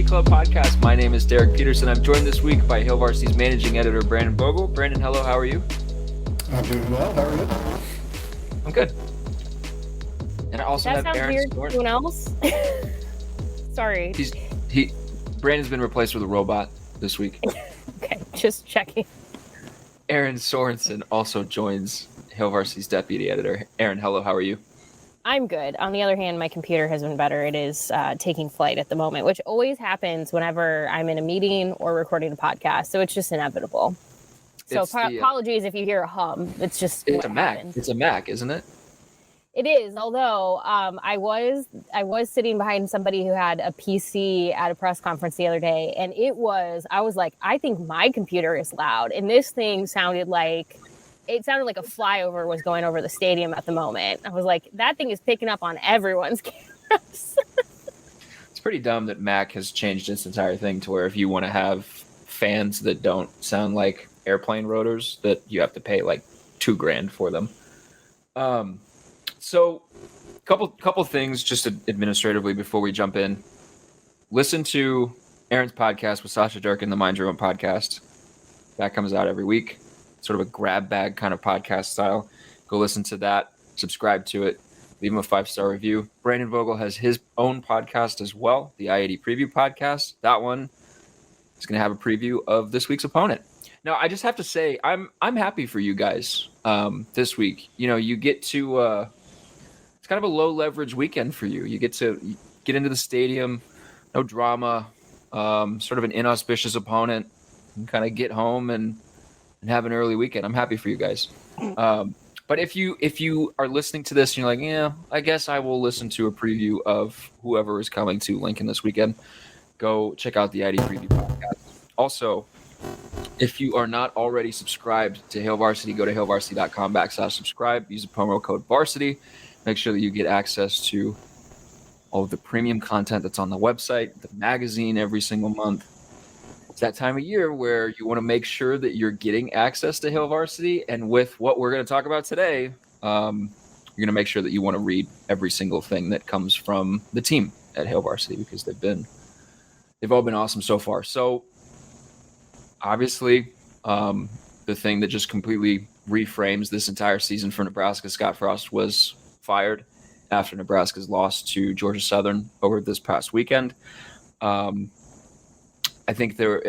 Club podcast. My name is Derek Peterson. I'm joined this week by Hail Varsity's managing editor, Brandon Vogel. Brandon, hello. How are you? I'm doing well. How are you? I'm good. And I also have Erin Sorensen. Anyone else? Sorry. Brandon's been replaced with a robot this week. Okay, just checking. Erin Sorensen also joins Hail Varsity's deputy editor. Erin, hello. How are you? I'm good. On the other hand, my computer has been better. It is taking flight at the moment, which always happens whenever I'm in a meeting or recording a podcast. So it's just inevitable. So apologies if you hear a hum. It's just it's a Mac. It's a Mac, isn't it? It is. Although I was sitting behind somebody who had a PC at a press conference the other day, and I was like, I think my computer is loud, and this thing sounded like a flyover was going over the stadium at the moment. I was like, that thing is picking up on everyone's cameras. It's pretty dumb that Mac has changed its entire thing to where if you want to have fans that don't sound like airplane rotors, that you have to pay like $2,000 for them. So couple things just administratively before we jump in. Listen to Erin's podcast with Sasha Durkin, the Mind Your Own podcast. That comes out every week. Sort of a grab bag kind of podcast style. Go listen to that. Subscribe to it. Leave him a 5-star review. Brandon Vogel has his own podcast as well, the I-80 Preview Podcast. That one is going to have a preview of this week's opponent. Now, I just have to say, I'm happy for you guys this week. You know, you get to it's kind of a low leverage weekend for you. You get to get into the stadium, no drama, sort of an inauspicious opponent, and kind of get home and have an early weekend. I'm happy for you guys. But if you are listening to this and you're like, yeah, I guess I will listen to a preview of whoever is coming to Lincoln this weekend, go check out the ID Preview Podcast. Also, if you are not already subscribed to Hail Varsity, go to hailvarsity.com/subscribe. Use the promo code Varsity. Make sure that you get access to all of the premium content that's on the website, the magazine every single month. It's that time of year where you want to make sure that you're getting access to Hail Varsity. And with what we're going to talk about today, you're going to make sure that you want to read every single thing that comes from the team at Hail Varsity because they've all been awesome so far. So obviously, the thing that just completely reframes this entire season for Nebraska, Scott Frost was fired after Nebraska's loss to Georgia Southern over this past weekend. I think there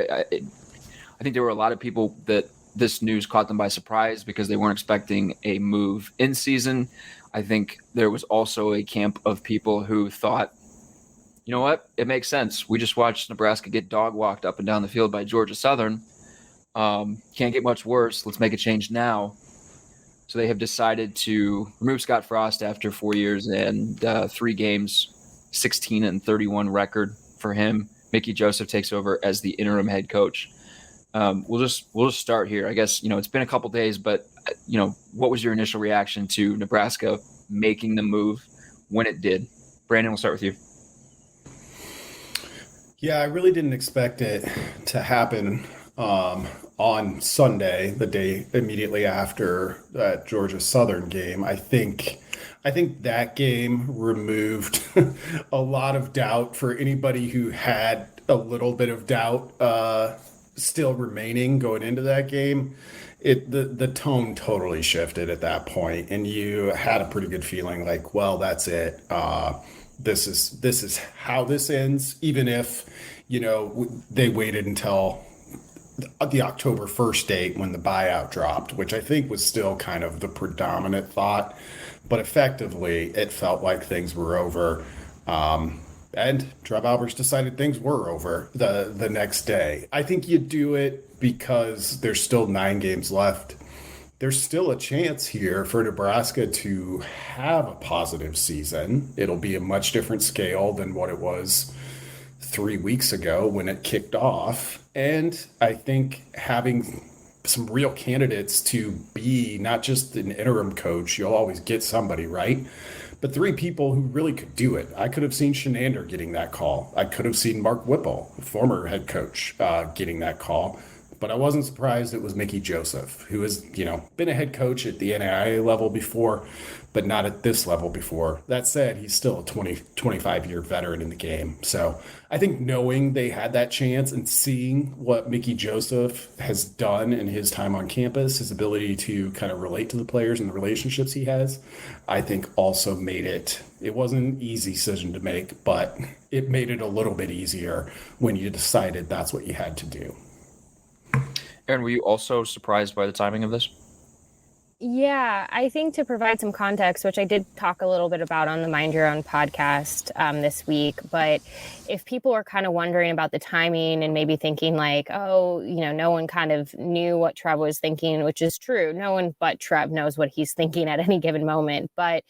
were a lot of people that this news caught them by surprise because they weren't expecting a move in season. I think there was also a camp of people who thought, you know what, it makes sense. We just watched Nebraska get dog walked up and down the field by Georgia Southern. Can't get much worse. Let's make a change now. So they have decided to remove Scott Frost after 4 years and 3 games, 16-31 record for him. Mickey Joseph takes over as the interim head coach. We'll just start here. I guess, it's been a couple days, but what was your initial reaction to Nebraska making the move when it did? Brandon, we'll start with you. Yeah, I really didn't expect it to happen on Sunday, the day immediately after that Georgia Southern game. I think that game removed a lot of doubt for anybody who had a little bit of doubt still remaining going into that game. The tone totally shifted at that point, and you had a pretty good feeling like, well, that's it. This is how this ends, even if they waited until the October 1st date when the buyout dropped, which I think was still kind of the predominant thought. But effectively, it felt like things were over. And Trev Alberts decided things were over the next day. I think you do it because there's still 9 games left. There's still a chance here for Nebraska to have a positive season. It'll be a much different scale than what it was 3 weeks ago when it kicked off. And I think having some real candidates to be not just an interim coach, you'll always get somebody, right? But 3 people who really could do it. I could have seen Shenander getting that call. I could have seen Mark Whipple, former head coach, getting that call. but I wasn't surprised it was Mickey Joseph, who has, been a head coach at the NAIA level before, but not at this level before. That said, he's still a 25-year veteran in the game. So I think knowing they had that chance and seeing what Mickey Joseph has done in his time on campus, his ability to kind of relate to the players and the relationships he has, I think also made it wasn't an easy decision to make, but it made it a little bit easier when you decided that's what you had to do. Erin, were you also surprised by the timing of this? Yeah, I think to provide some context, which I did talk a little bit about on the Mind Your Own podcast this week, but if people are kind of wondering about the timing and maybe thinking like, oh, no one kind of knew what Trev was thinking, which is true. No one but Trev knows what he's thinking at any given moment. But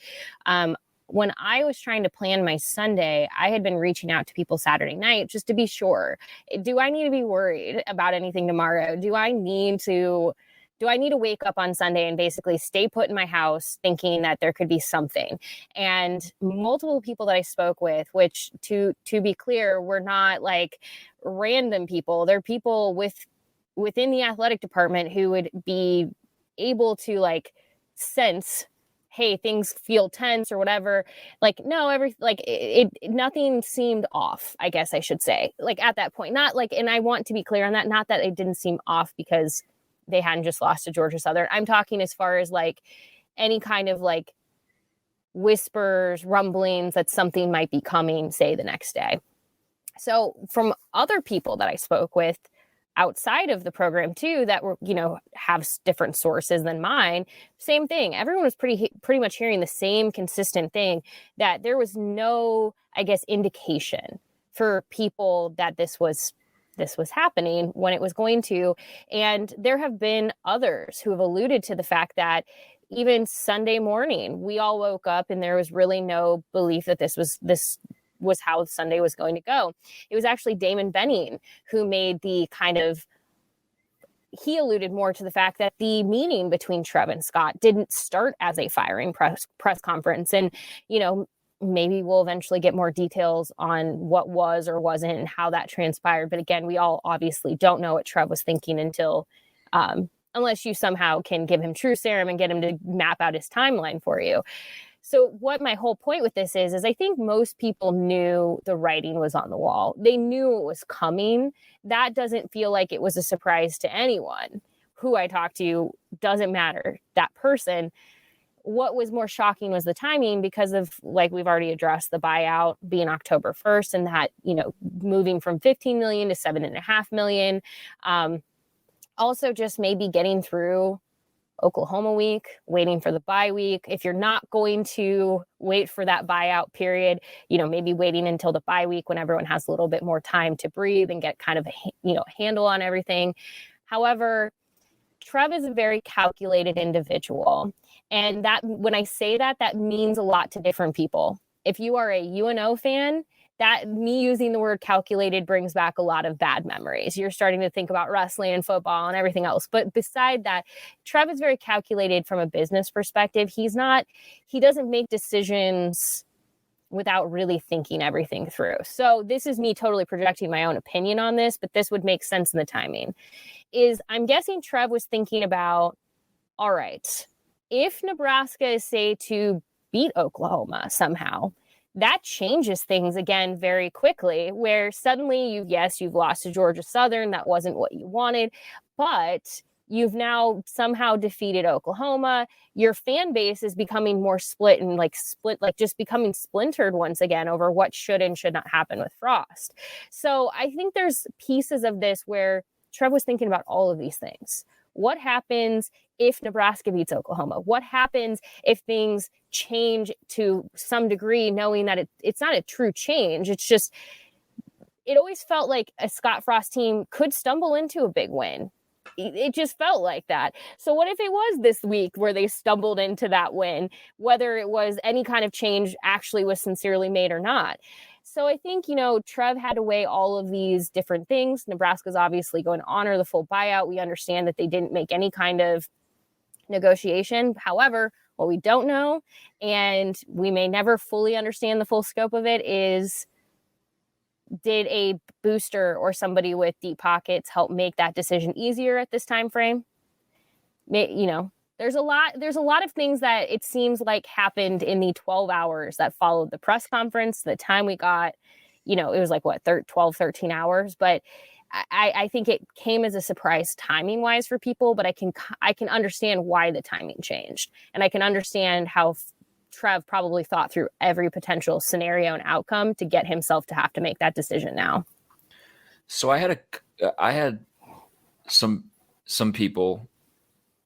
when I was trying to plan my Sunday, I had been reaching out to people Saturday night just to be sure. Do I need to be worried about anything tomorrow? Do I need to wake up on Sunday and basically stay put in my house thinking that there could be something? And multiple people that I spoke with, which to be clear, were not like random people. They're people within the athletic department who would be able to like sense, hey, things feel tense or whatever. Like, no, nothing seemed off, I guess I should say, like at that point. Not like, and I want to be clear on that, not that it didn't seem off because they hadn't just lost to Georgia Southern. I'm talking as far as like any kind of like whispers, rumblings that something might be coming, say, the next day. So from other people that I spoke with outside of the program too, that were, have different sources than mine, same thing. Everyone was pretty much hearing the same consistent thing, that there was no, I guess, indication for people that this was happening when it was going to. And there have been others who have alluded to the fact that even Sunday morning, we all woke up and there was really no belief that this was how Sunday was going to go. It was actually Damon Benning who made he alluded more to the fact that the meeting between Trev and Scott didn't start as a firing press conference. And, maybe we'll eventually get more details on what was or wasn't and how that transpired. But again, we all obviously don't know what Trev was thinking until, unless you somehow can give him true serum and get him to map out his timeline for you. So what my whole point with this is I think most people knew the writing was on the wall. They knew it was coming. That doesn't feel like it was a surprise to anyone. Who I talked to doesn't matter, that person. What was more shocking was the timing, because of, like we've already addressed, the buyout being October 1st and that, moving from 15 million to 7.5 million. Also just maybe getting through Oklahoma week, waiting for the bye week. If you're not going to wait for that buyout period, maybe waiting until the bye week when everyone has a little bit more time to breathe and get kind of a handle on everything. However, Trev is a very calculated individual. And that, when I say that, that means a lot to different people. If you are a UNO fan, that me using the word calculated brings back a lot of bad memories. You're starting to think about wrestling and football and everything else. But beside that, Trev is very calculated from a business perspective. He doesn't make decisions without really thinking everything through. So this is me totally projecting my own opinion on this, but this would make sense in the timing. I'm guessing Trev was thinking about, all right, if Nebraska is, say, to beat Oklahoma somehow, that changes things again very quickly, where suddenly you've lost to Georgia Southern. That wasn't what you wanted, but you've now somehow defeated Oklahoma. Your fan base is becoming more split, just becoming splintered once again over what should and should not happen with Frost. So I think there's pieces of this where Trev was thinking about all of these things. What happens if Nebraska beats Oklahoma? What happens if things change to some degree, knowing that it's not a true change? It's just, it always felt like a Scott Frost team could stumble into a big win. It just felt like that. So what if it was this week where they stumbled into that win, whether it was any kind of change actually was sincerely made or not? So I think, Trev had to weigh all of these different things. Nebraska's obviously going to honor the full buyout. We understand that they didn't make any kind of negotiation. However, what we don't know, and we may never fully understand the full scope of it, is did a booster or somebody with deep pockets help make that decision easier at this time frame? You know, there's a lot of things that it seems like happened in the 12 hours that followed the press conference. The time we got, it was like 12, 13 hours. But I think it came as a surprise timing wise for people, but I can understand why the timing changed. And I can understand how Trev probably thought through every potential scenario and outcome to get himself to have to make that decision now. So I had some people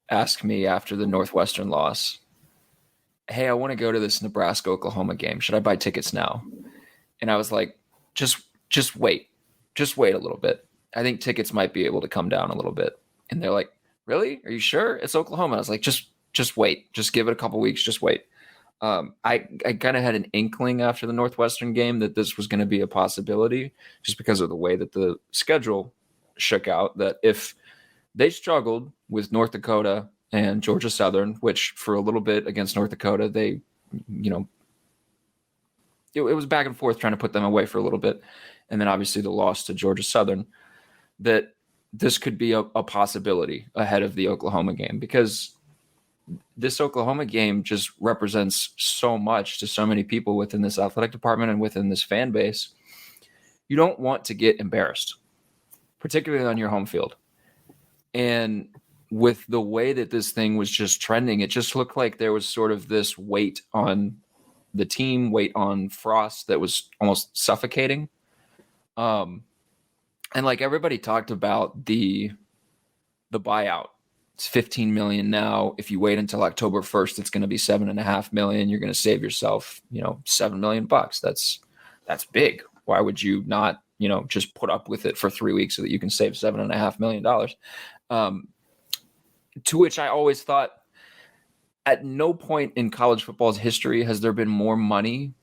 ask me after the Northwestern loss, hey, I want to go to this Nebraska-Oklahoma game. Should I buy tickets now? And I was like, just wait. Just wait a little bit. I think tickets might be able to come down a little bit. And they're like, really? Are you sure? It's Oklahoma. I was like, just wait. Just give it a couple weeks. Just wait. I kind of had an inkling after the Northwestern game that this was going to be a possibility just because of the way that the schedule shook out, that if they struggled with North Dakota and Georgia Southern, which for a little bit against North Dakota, they, it was back and forth trying to put them away for a little bit. And then obviously the loss to Georgia Southern, that this could be a possibility ahead of the Oklahoma game, because this Oklahoma game just represents so much to so many people within this athletic department and within this fan base. You don't want to get embarrassed, particularly on your home field. And with the way that this thing was just trending, it just looked like there was sort of this weight on the team, weight on Frost that was almost suffocating. And like everybody talked about the buyout. It's $15 million now. If you wait until October 1st, it's going to be $7.5 million. You're going to save yourself, $7 million. That's big. Why would you not, just put up with it for 3 weeks so that you can save $7.5 million? To which I always thought, at no point in college football's history has there been more money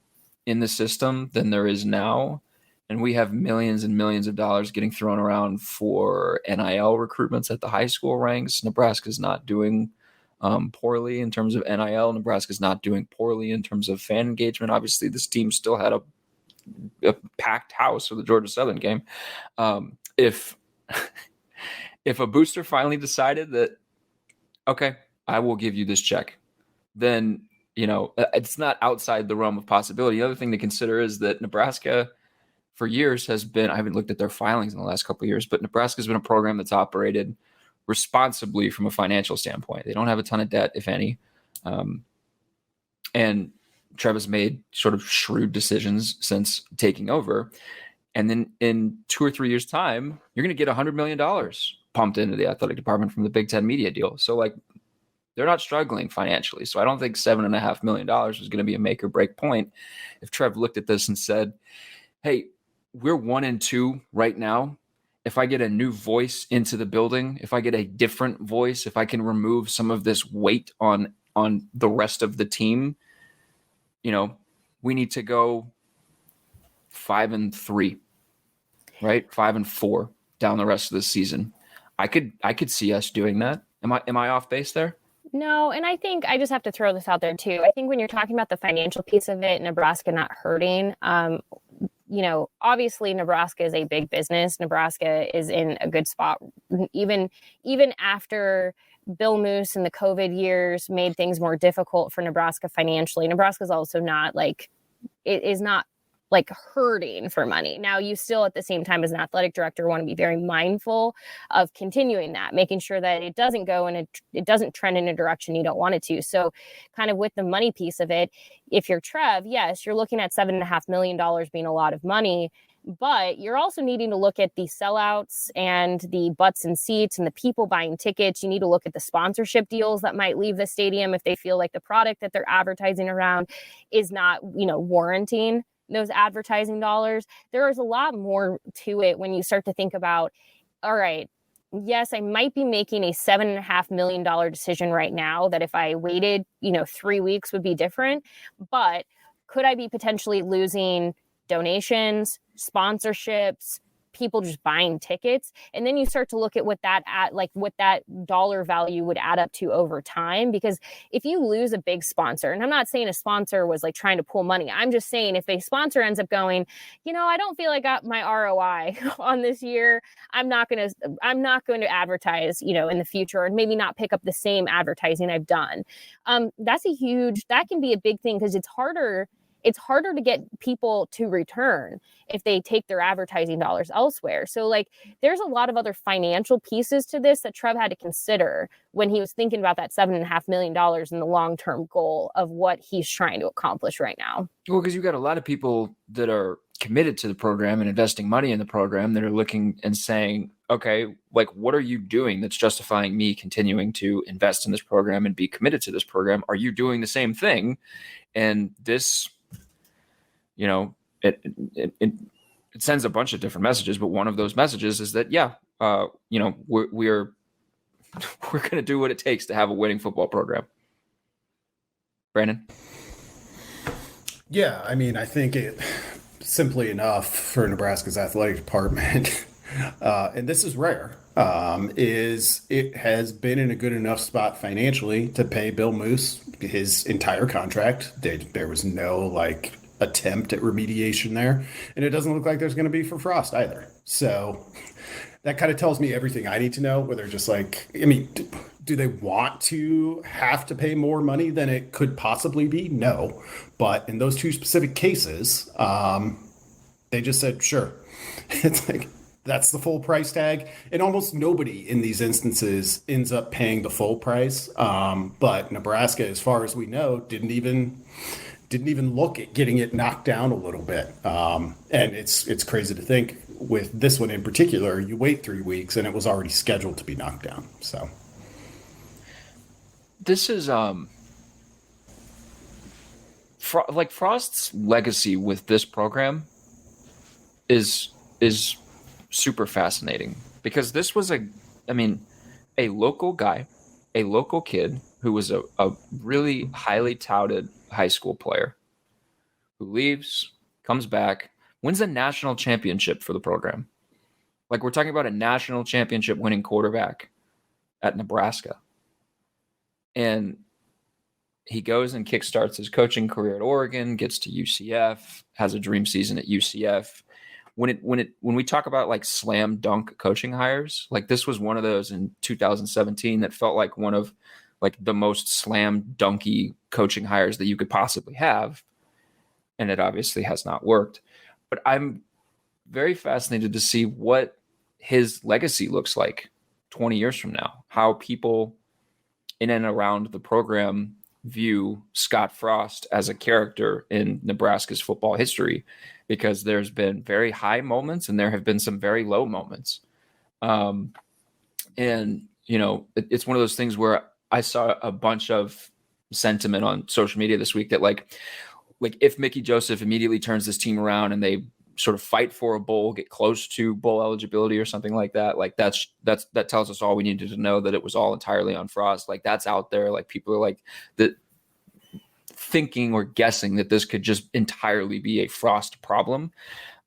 in the system than there is now. And we have millions and millions of dollars getting thrown around for NIL recruitments at the high school ranks. Nebraska's not doing poorly in terms of NIL. Nebraska's not doing poorly in terms of fan engagement. Obviously, this team still had a packed house for the Georgia Southern game. If a booster finally decided that, okay, I will give you this check, then, it's not outside the realm of possibility. The other thing to consider is that Nebraska, for years, has been, I haven't looked at their filings in the last couple of years, but Nebraska's been a program that's operated responsibly from a financial standpoint. They don't have a ton of debt, if any. And Trev has made sort of shrewd decisions since taking over. And then in 2 or 3 years' time, you're going to get $100 million pumped into the athletic department from the Big Ten media deal. So, they're not struggling financially. So I don't think $7.5 million was going to be a make or break point. If Trev looked at this and said, hey, we're 1-2 right now. If I get a new voice into the building, if I get a different voice, if I can remove some of this weight on the rest of the team, we need to go 5-3, right? 5-4 down the rest of the season. I could see us doing that. Am I off base there? No, and I think I just have to throw this out there too. I think when you're talking about the financial piece of it, Nebraska not hurting, obviously Nebraska is a big business. Nebraska is in a good spot. Even after Bill Moose and the COVID years made things more difficult for Nebraska financially, Nebraska is also not it is not hurting for money. Now, you still at the same time as an athletic director want to be very mindful of continuing that, making sure that it doesn't go and it doesn't trend in a direction you don't want it to. So kind of with the money piece of it, if you're Trev, yes, you're looking at $7.5 million being a lot of money, but you're also needing to look at the sellouts and the butts and seats and the people buying tickets. You need to look at the sponsorship deals that might leave the stadium if they feel like the product that they're advertising around is not, warranting those advertising dollars. There is a lot more to it when you start to think about, all right, yes, I might be making a $7.5 million decision right now that if I waited, 3 weeks would be different, but could I be potentially losing donations, sponsorships, people just buying tickets. And then you start to look at what that dollar value would add up to over time. Because if you lose a big sponsor, and I'm not saying a sponsor was like trying to pull money, I'm just saying if a sponsor ends up going, I don't feel I got my ROI on this year, I'm not going to advertise, in the future, and maybe not pick up the same advertising I've done. That can be a big thing, because it's harder to get people to return if they take their advertising dollars elsewhere. So like, there's a lot of other financial pieces to this that Trev had to consider when he was thinking about that $7.5 million and the long-term goal of what he's trying to accomplish right now. Well, because you've got a lot of people that are committed to the program and investing money in the program that are looking and saying, okay, like, what are you doing that's justifying me continuing to invest in this program and be committed to this program? Are you doing the same thing? And this, it sends a bunch of different messages, but one of those messages is that, we're going to do what it takes to have a winning football program. Brandon? Yeah, I mean, I think it simply enough for Nebraska's athletic department, and this is rare, is it has been in a good enough spot financially to pay Bill Moose his entire contract. There was no attempt at remediation there, and it doesn't look like there's going to be for Frost either. So that kind of tells me everything I need to know, where they're just do they want to have to pay more money than it could possibly be? No. But in those two specific cases, they just said, sure. It's like, that's the full price tag. And almost nobody in these instances ends up paying the full price. But Nebraska, as far as we know, didn't even look at getting it knocked down a little bit. And it's crazy to think with this one in particular, you wait 3 weeks and it was already scheduled to be knocked down. So this is Frost's legacy with this program is super fascinating, because this was a local guy, a local kid who was a really highly touted high school player who leaves, comes back, wins a national championship for the program. Like, we're talking about a national championship winning quarterback at Nebraska. And he goes and kickstarts his coaching career at Oregon, gets to UCF, has a dream season at UCF. When we talk about slam dunk coaching hires, this was one of those in 2017 that felt like one of the most slam dunky coaching hires that you could possibly have. And it obviously has not worked. But I'm very fascinated to see what his legacy looks like 20 years from now, how people in and around the program view Scott Frost as a character in Nebraska's football history, because there's been very high moments and there have been some very low moments. It's one of those things where I saw a bunch of sentiment on social media this week that if Mickey Joseph immediately turns this team around and they sort of fight for a bowl, get close to bowl eligibility or something like that, that tells us all we needed to know, that it was all entirely on Frost. That's out there. People are thinking or guessing that this could just entirely be a Frost problem.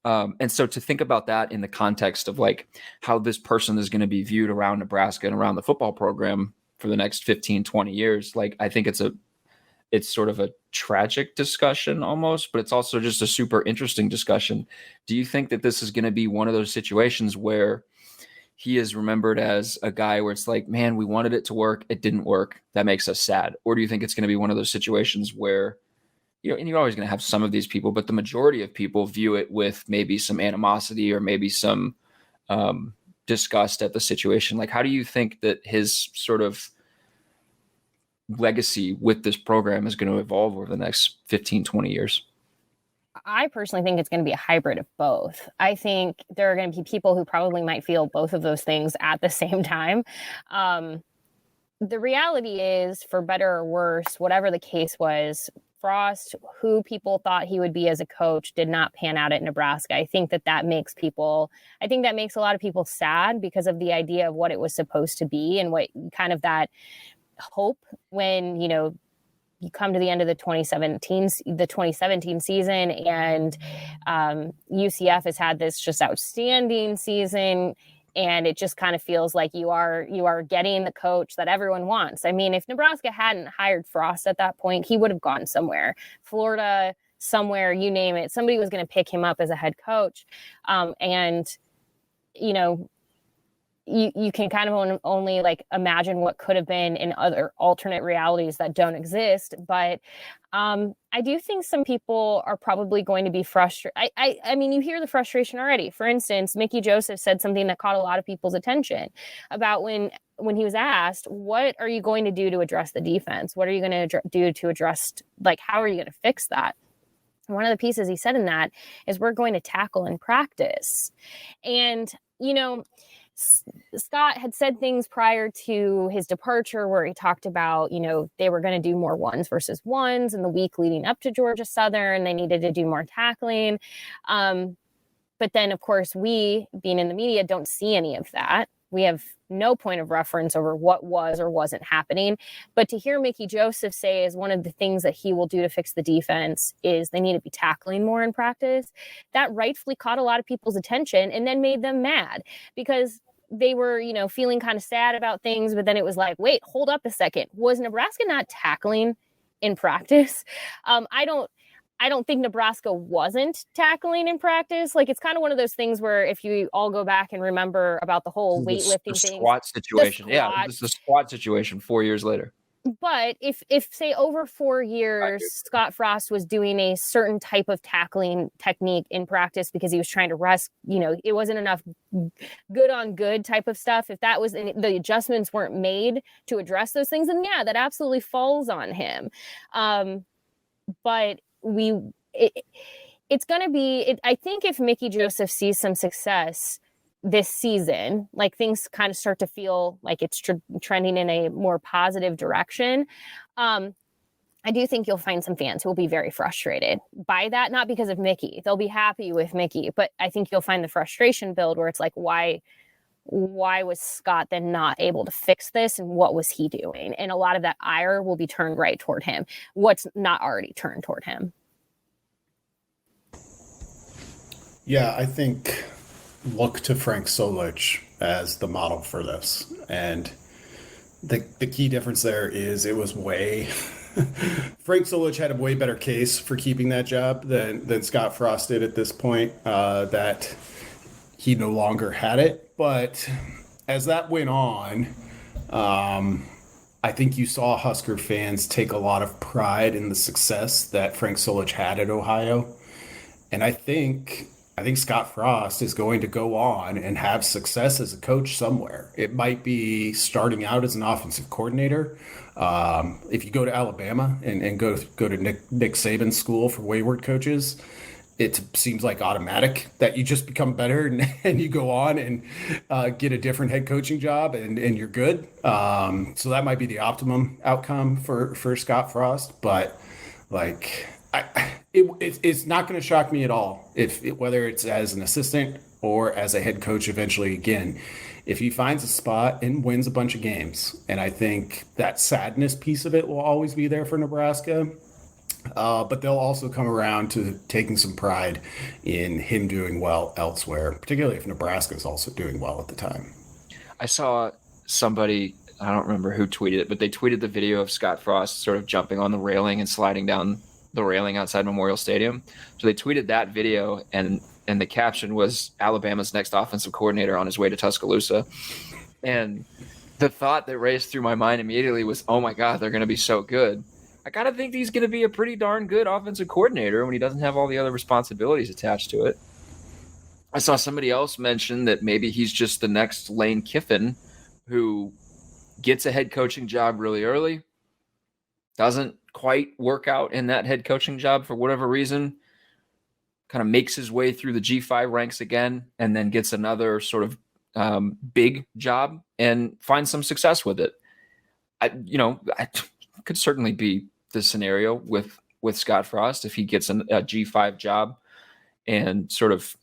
And so to think about that in the context of how this person is going to be viewed around Nebraska and around the football program for the next 15, 20 years, I think it's sort of a tragic discussion almost, but it's also just a super interesting discussion. Do you think that this is going to be one of those situations where he is remembered as a guy where it's man, we wanted it to work, it didn't work, that makes us sad? Or do you think it's going to be one of those situations where, and you're always going to have some of these people, but the majority of people view it with maybe some animosity or maybe some disgust at the situation? How do you think that his sort of legacy with this program is going to evolve over the next 15, 20 years? I personally think it's going to be a hybrid of both. I think there are going to be people who probably might feel both of those things at the same time. The reality is, for better or worse, whatever the case was, Frost, who people thought he would be as a coach, did not pan out at Nebraska. I think that makes a lot of people sad, because of the idea of what it was supposed to be and what kind of that hope when, you come to the end of the 2017 season, and UCF has had this just outstanding season, and it just kind of feels like you are getting the coach that everyone wants. I mean, if Nebraska hadn't hired Frost at that point, he would have gone somewhere, Florida, somewhere, you name it. Somebody was going to pick him up as a head coach, and you know, you can kind of only like imagine what could have been in other alternate realities that don't exist. But I do think some people are probably going to be frustrated. I mean, you hear the frustration already. For instance, Mickey Joseph said something that caught a lot of people's attention about when he was asked, what are you going to do to address the defense? What are you going to do to address, like, how are you going to fix that? One of the pieces he said in that is, we're going to tackle in practice. And, you know, Scott had said things prior to his departure where he talked about, you know, they were going to do more ones versus ones in the week leading up to Georgia Southern. They needed to do more tackling. But then, of course, we, being in the media, don't see any of that. We have no point of reference over what was or wasn't happening. But to hear Mickey Joseph say is one of the things that he will do to fix the defense is they need to be tackling more in practice. That rightfully caught a lot of people's attention and then made them mad, because they were, you know, feeling kind of sad about things. But then it was like, wait, hold up a second. Was Nebraska not tackling in practice? I don't think Nebraska wasn't tackling in practice. Like, it's kind of one of those things where if you all go back and remember about the whole weightlifting thing. Squat situation. Yeah, this is the squat situation 4 years later. But if say over 4 years, Scott Frost was doing a certain type of tackling technique in practice because he was trying to rest, you know, it wasn't enough good on good type of stuff. If that was, the adjustments weren't made to address those things, then yeah, that absolutely falls on him. But it's going to be, I think if Mickey Joseph sees some success this season, like things kind of start to feel like it's trending in a more positive direction, I do think you'll find some fans who will be very frustrated by that, not because of Mickey. They'll be happy with Mickey, but I think you'll find the frustration build where it's like, why was Scott then not able to fix this, and what was he doing? And a lot of that ire will be turned right toward him. What's not already turned toward him? Yeah, I think look to Frank Solich as the model for this. And the key difference there is it was Frank Solich had a way better case for keeping that job than Scott Frost did at this point, that he no longer had it. But as that went on, I think you saw Husker fans take a lot of pride in the success that Frank Solich had at Ohio. And I think Scott Frost is going to go on and have success as a coach somewhere. It might be starting out as an offensive coordinator. If you go to Alabama and go to Nick Saban's school for wayward coaches, it seems like automatic that you just become better and you go on and get a different head coaching job and you're good. So that might be the optimum outcome for Scott Frost. But like, it's not going to shock me at all whether it's as an assistant or as a head coach eventually again, if he finds a spot and wins a bunch of games. And I think that sadness piece of it will always be there for Nebraska. But they'll also come around to taking some pride in him doing well elsewhere, particularly if Nebraska is also doing well at the time. I saw somebody, I don't remember who tweeted it, but they tweeted the video of Scott Frost sort of jumping on the railing and sliding down the railing outside Memorial Stadium. So they tweeted that video, and the caption was Alabama's next offensive coordinator on his way to Tuscaloosa. And the thought that raced through my mind immediately was, oh my God, they're going to be so good. I kind of think he's going to be a pretty darn good offensive coordinator when he doesn't have all the other responsibilities attached to it. I saw somebody else mention that maybe he's just the next Lane Kiffin, who gets a head coaching job really early, doesn't quite work out in that head coaching job for whatever reason, kind of makes his way through the G5 ranks again, and then gets another sort of big job and finds some success with it. I could certainly be the scenario with Scott Frost if he gets a G5 job and sort of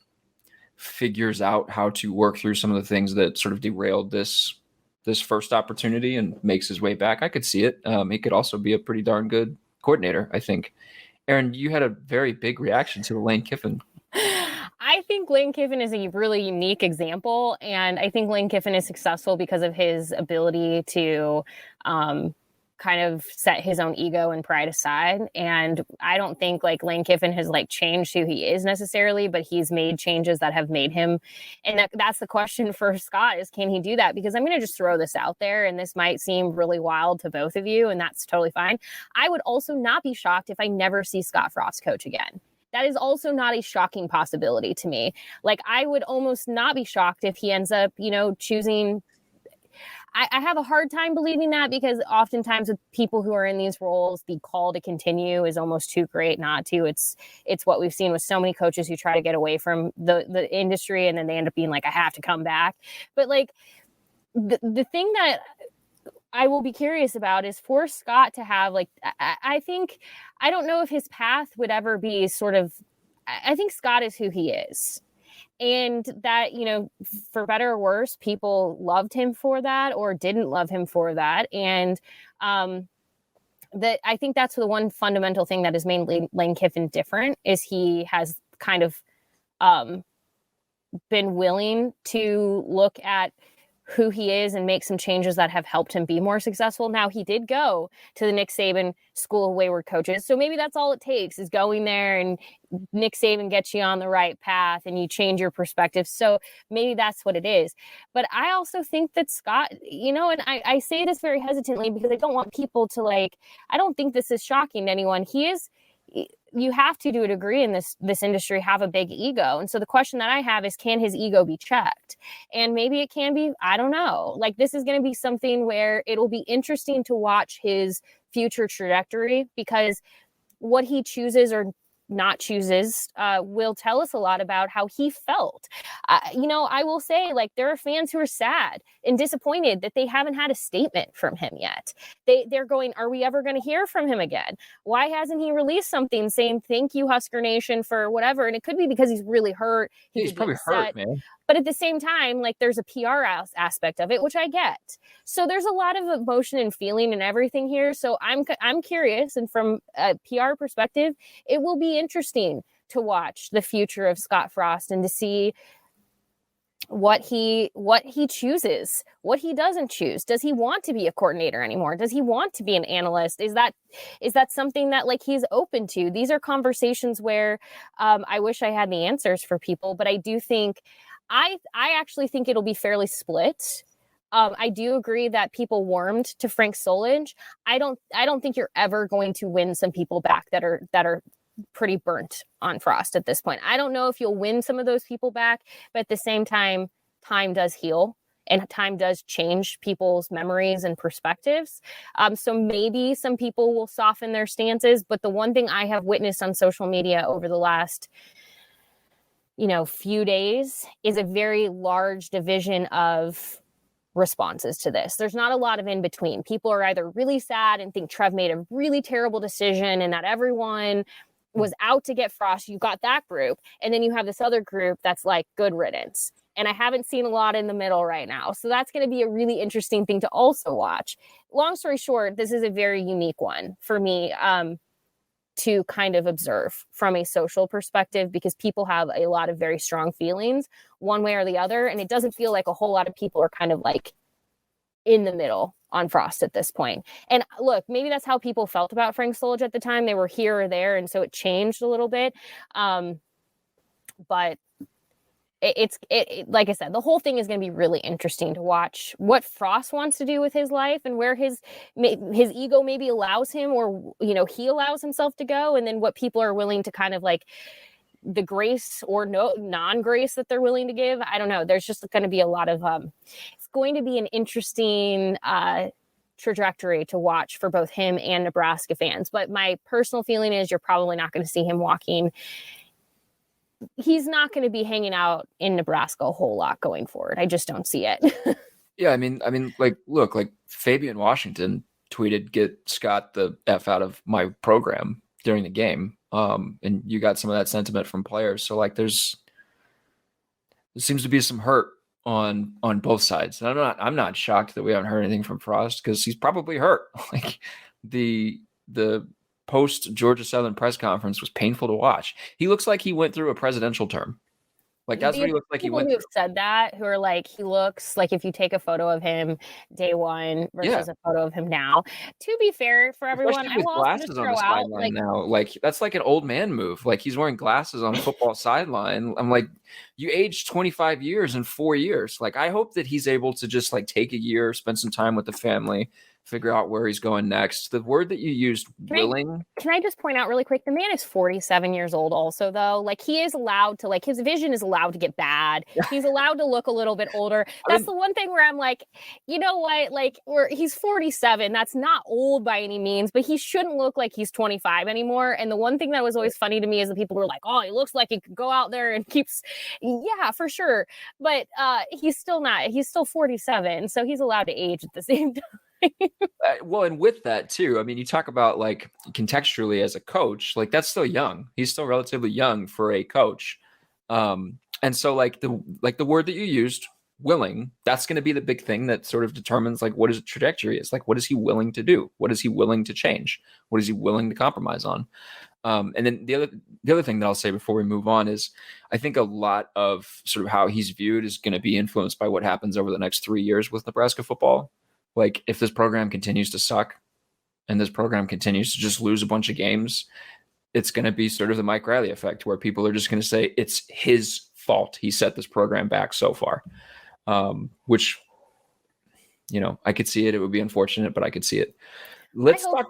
figures out how to work through some of the things that sort of derailed this first opportunity and makes his way back. I could see it. He could also be a pretty darn good coordinator, I think. Erin, you had a very big reaction to the Lane Kiffin. I think Lane Kiffin is a really unique example, and I think Lane Kiffin is successful because of his ability to kind of set his own ego and pride aside. And I don't think like Lane Kiffin has like changed who he is necessarily, but he's made changes that have made him. And that's the question for Scott is, can he do that? Because I'm going to just throw this out there, and this might seem really wild to both of you, and that's totally fine. I would also not be shocked if I never see Scott Frost coach again. That is also not a shocking possibility to me. Like, I would almost not be shocked if he ends up, choosing. I have a hard time believing that, because oftentimes with people who are in these roles, the call to continue is almost too great not to. It's what we've seen with so many coaches who try to get away from the industry, and then they end up being like, I have to come back. But like the thing that I will be curious about is for Scott to have like, I think, I don't know if his path would ever be sort of, I think Scott is who he is. And that, for better or worse, people loved him for that or didn't love him for that. And that I think that's the one fundamental thing that has made Lane Kiffin different, is he has kind of been willing to look at who he is and make some changes that have helped him be more successful. Now, he did go to the Nick Saban School of Wayward Coaches. So maybe that's all it takes, is going there and Nick Saban gets you on the right path and you change your perspective. So maybe that's what it is. But I also think that Scott, and I say this very hesitantly because I don't want people to I don't think this is shocking to anyone. You have to a degree in this industry have a big ego. And so the question that I have is, can his ego be checked? And maybe it can be, I don't know. This is going to be something where it'll be interesting to watch his future trajectory, because what he chooses or not chooses will tell us a lot about how he felt. I will say, there are fans who are sad and disappointed that they haven't had a statement from him yet. They're going, are we ever going to hear from him again? Why hasn't he released something saying, thank you, Husker Nation, for whatever? And it could be because he's really hurt. He's probably hurt, man. But at the same time, there's a PR aspect of it, which I get. So there's a lot of emotion and feeling and everything here. So I'm curious. And from a PR perspective, it will be interesting to watch the future of Scott Frost and to see what he chooses, what he doesn't choose. Does he want to be a coordinator anymore? Does he want to be an analyst? Is that something that he's open to? These are conversations where I wish I had the answers for people, but I do think I actually think it'll be fairly split. I do agree that people warmed to Frank Solage. I don't think you're ever going to win some people back that are pretty burnt on Frost at this point. I don't know if you'll win some of those people back, but at the same time, time does heal and time does change people's memories and perspectives. So maybe some people will soften their stances, but the one thing I have witnessed on social media over the last few days is a very large division of responses to this. There's not a lot of in between. People are either really sad and think Trev made a really terrible decision and that everyone was out to get Frost. You got that group. And then you have this other group that's like, good riddance. And I haven't seen a lot in the middle right now. So that's going to be a really interesting thing to also watch. Long story short, this is a very unique one for me to kind of observe from a social perspective, because people have a lot of very strong feelings one way or the other. And it doesn't feel like a whole lot of people are kind of in the middle on Frost at this point. And look, maybe that's how people felt about Frank Solage at the time. They were here or there. And so it changed a little bit. But it's like I said, the whole thing is going to be really interesting to watch what Frost wants to do with his life and where his ego maybe allows him, or, he allows himself to go. And then what people are willing to kind of the grace or no non-grace that they're willing to give. I don't know. There's just going to be a lot of, it's going to be an interesting, trajectory to watch for both him and Nebraska fans. But my personal feeling is you're probably not going to see him walking. He's not going to be hanging out in Nebraska a whole lot going forward. I just don't see it. Yeah, I mean, look, Fabian Washington tweeted, "Get Scott the F out of my program" during the game. And you got some of that sentiment from players. So there seems to be some hurt on both sides. And I'm not shocked that we haven't heard anything from Frost, because he's probably hurt. The post Georgia Southern press conference was painful to watch. He looks like he went through a presidential term. Like that's what he looks like he went People through. who've said that, who are like, he looks like if you take a photo of him day one versus a photo of him now. To be fair for everyone, Especially I with will also just glasses on the throw out sideline now. Like that's like an old man move. Like he's wearing glasses on a football sideline. I'm like, you aged 25 years in 4 years. Like I hope that he's able to just like take a year, spend some time with the family, figure out where he's going next. The word that you used, willing. Can I just point out really quick, the man is 47 years old also, though. Like he is allowed to, like his vision is allowed to get bad. He's allowed to look a little bit older. That's the one thing where I'm like, you know what? Like he's 47. That's not old by any means, but he shouldn't look like he's 25 anymore. And the one thing that was always funny to me is the people were like, oh, he looks like he could go out there and keeps, yeah, for sure. But he's still not, he's still 47. So he's allowed to age at the same time. Well, and with that too, I mean, you talk about like contextually as a coach, like that's still young. He's still relatively young for a coach. And so like the word that you used, willing, that's going to be the big thing that sort of determines like what his trajectory is. Like, what is he willing to do? What is he willing to change? What is he willing to compromise on? And then the other thing that I'll say before we move on is I think a lot of sort of how he's viewed is going to be influenced by what happens over the next 3 years with Nebraska football. Like if this program continues to suck and this program continues to just lose a bunch of games, it's going to be sort of the Mike Riley effect where people are just going to say it's his fault. He set this program back so far, which, you know, I could see it. It would be unfortunate, but I could see it. Let's talk.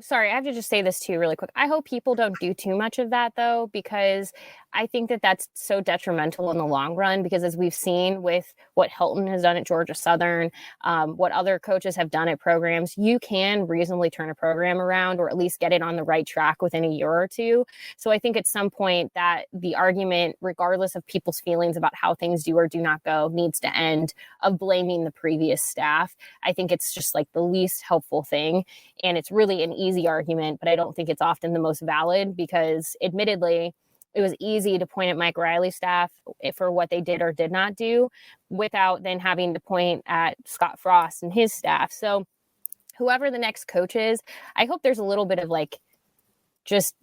Sorry, I have to just say this too really quick. I hope people don't do too much of that though, because I think that that's so detrimental in the long run, because as we've seen with what Hilton has done at Georgia Southern, what other coaches have done at programs, you can reasonably turn a program around or at least get it on the right track within a year or two. So I think at some point that the argument, regardless of people's feelings about how things do or do not go, needs to end of blaming the previous staff. I think it's just like the least helpful thing. And it's really an easy argument, but I don't think it's often the most valid because admittedly, it was easy to point at Mike Riley's staff for what they did or did not do without then having to point at Scott Frost and his staff. So whoever the next coach is, I hope there's a little bit of like, just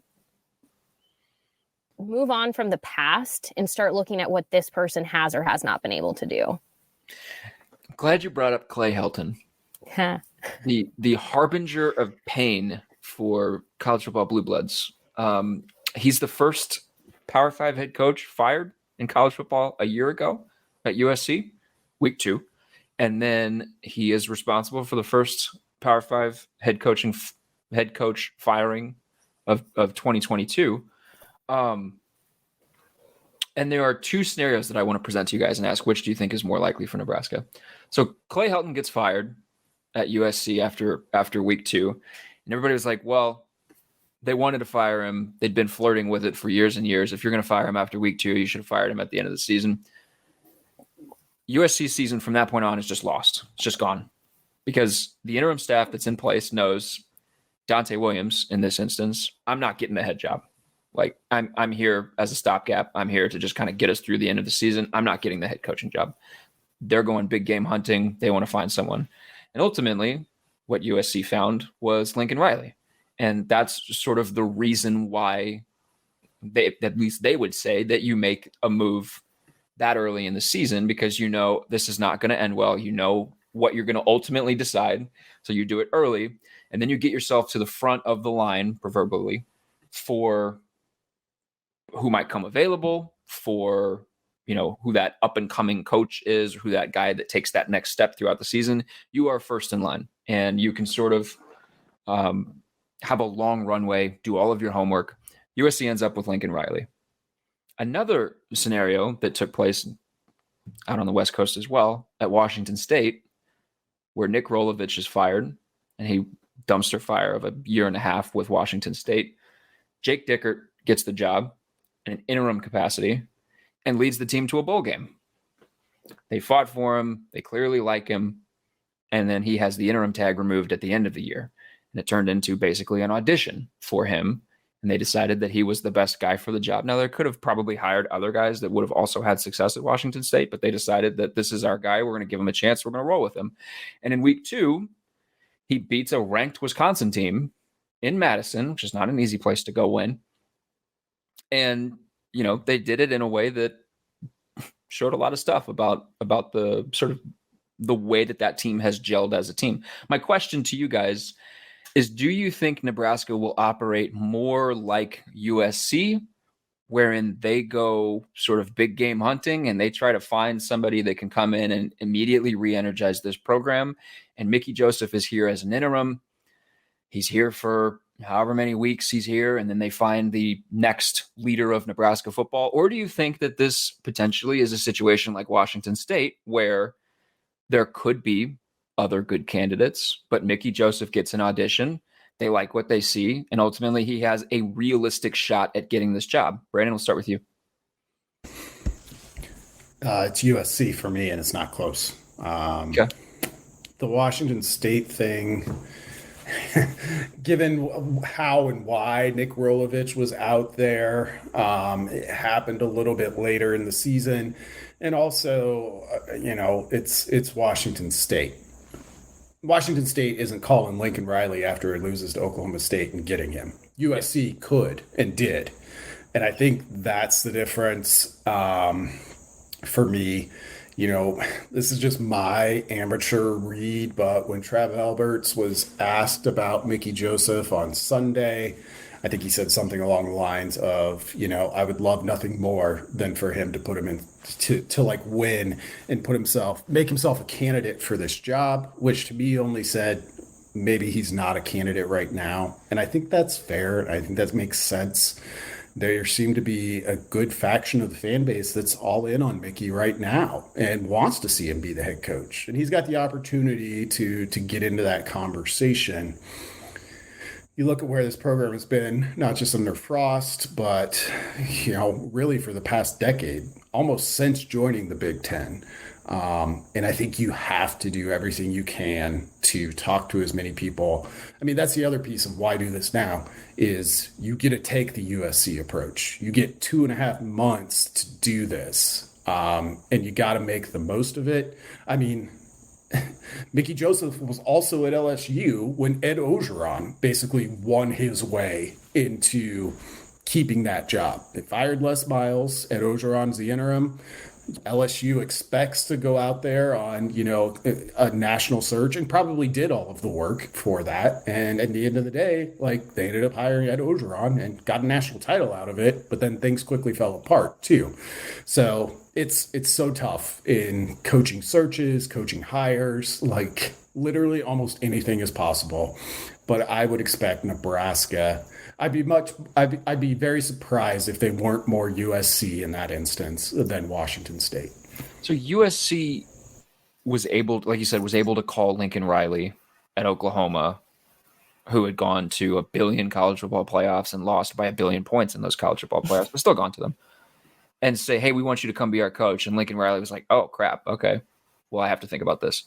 move on from the past and start looking at what this person has or has not been able to do. I'm glad you brought up Clay Helton. The harbinger of pain for college football blue bloods. He's the first Power 5 head coach fired in college football a year ago at USC, week 2. And then he is responsible for the first Power 5 head coach firing of 2022. And there are 2 scenarios that I want to present to you guys and ask which do you think is more likely for Nebraska. So Clay Helton gets fired at USC after week 2. And everybody was like, well, they wanted to fire him. They'd been flirting with it for years and years. If you're going to fire him after week 2, you should have fired him at the end of the season. USC season from that point on is just lost. It's just gone because the interim staff that's in place knows Dante Williams in this instance. I'm not getting the head job. Like I'm here as a stopgap. I'm here to just kind of get us through the end of the season. I'm not getting the head coaching job. They're going big game hunting. They want to find someone. And ultimately, what USC found was Lincoln Riley. And that's sort of the reason why at least they would say that you make a move that early in the season, because you know this is not going to end well. You know what you're going to ultimately decide. So you do it early, and then you get yourself to the front of the line, proverbially, for who might come available, for who that up and coming coach is, who that guy that takes that next step throughout the season. You are first in line, and you can sort of have a long runway, do all of your homework. USC ends up with Lincoln Riley. Another scenario that took place out on the West Coast as well at Washington State, where Nick Rolovich is fired, and he dumpster fire of a year and a half with Washington State. Jake Dickert gets the job in an interim capacity and leads the team to a bowl game. They fought for him. They clearly like him. And then he has the interim tag removed at the end of the year. And it turned into basically an audition for him. And they decided that he was the best guy for the job. Now, they could have probably hired other guys that would have also had success at Washington State, but they decided that this is our guy. We're going to give him a chance. We're going to roll with him. And in week 2, he beats a ranked Wisconsin team in Madison, which is not an easy place to go win. And, they did it in a way that showed a lot of stuff about the sort of the way that team has gelled as a team. My question to you guys is, do you think Nebraska will operate more like USC, wherein they go sort of big game hunting and they try to find somebody that can come in and immediately re-energize this program? And Mickey Joseph is here as an interim. He's here for however many weeks he's here, and then they find the next leader of Nebraska football? Or do you think that this potentially is a situation like Washington State, where there could be other good candidates, but Mickey Joseph gets an audition, they like what they see, and ultimately he has a realistic shot at getting this job? Brandon, we'll start with you. It's USC for me, and it's not close. Okay. The Washington State thing, given how and why Nick Rolovich was out there, it happened a little bit later in the season. And also, it's Washington State. Washington State isn't calling Lincoln Riley after it loses to Oklahoma State and getting him. USC could and did. And I think that's the difference for me. This is just my amateur read, but when Trav Alberts was asked about Mickey Joseph on Sunday, I think he said something along the lines of, I would love nothing more than for him to put him in to like win and make himself a candidate for this job, which to me only said maybe he's not a candidate right now. And I think that's fair. I think that makes sense. There seemed to be a good faction of the fan base that's all in on Mickey right now and wants to see him be the head coach. And he's got the opportunity to get into that conversation. You look at where this program has been, not just under Frost, but, really for the past decade, almost since joining the Big Ten. And I think you have to do everything you can to talk to as many people. I mean, that's the other piece of why do this now is you get to take the USC approach. You get 2.5 months to do this, and you got to make the most of it. I mean, Mickey Joseph was also at LSU when Ed Ogeron basically won his way into keeping that job. They fired Les Miles. Ed Ogeron's the interim. LSU expects to go out there on, a national search, and probably did all of the work for that. And at the end of the day, they ended up hiring Ed Ogeron and got a national title out of it, but then things quickly fell apart too. So it's so tough in coaching searches, coaching hires, literally almost anything is possible. But I would expect Nebraska. I'd be very surprised if they weren't more USC in that instance than Washington State. So USC was able, like you said, to call Lincoln Riley at Oklahoma, who had gone to 1 billion college football playoffs and lost by 1 billion points in those college football playoffs, but still gone to them, and say, hey, we want you to come be our coach. And Lincoln Riley was like, oh, crap. Okay. Well, I have to think about this.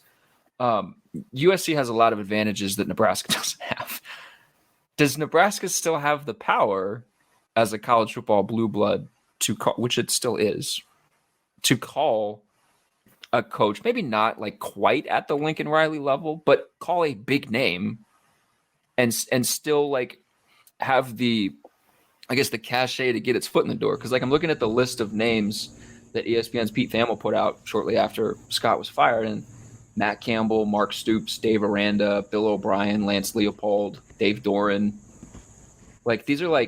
USC has a lot of advantages that Nebraska doesn't have. Does Nebraska still have the power as a college football blue blood to call, which it still is, to call a coach, maybe not quite at the Lincoln Riley level, but call a big name and still have the cachet to get its foot in the door? Because I'm looking at the list of names that ESPN's Pete Thamel put out shortly after Scott was fired, and Matt Campbell, Mark Stoops, Dave Aranda, Bill O'Brien, Lance Leopold, Dave Doran. These are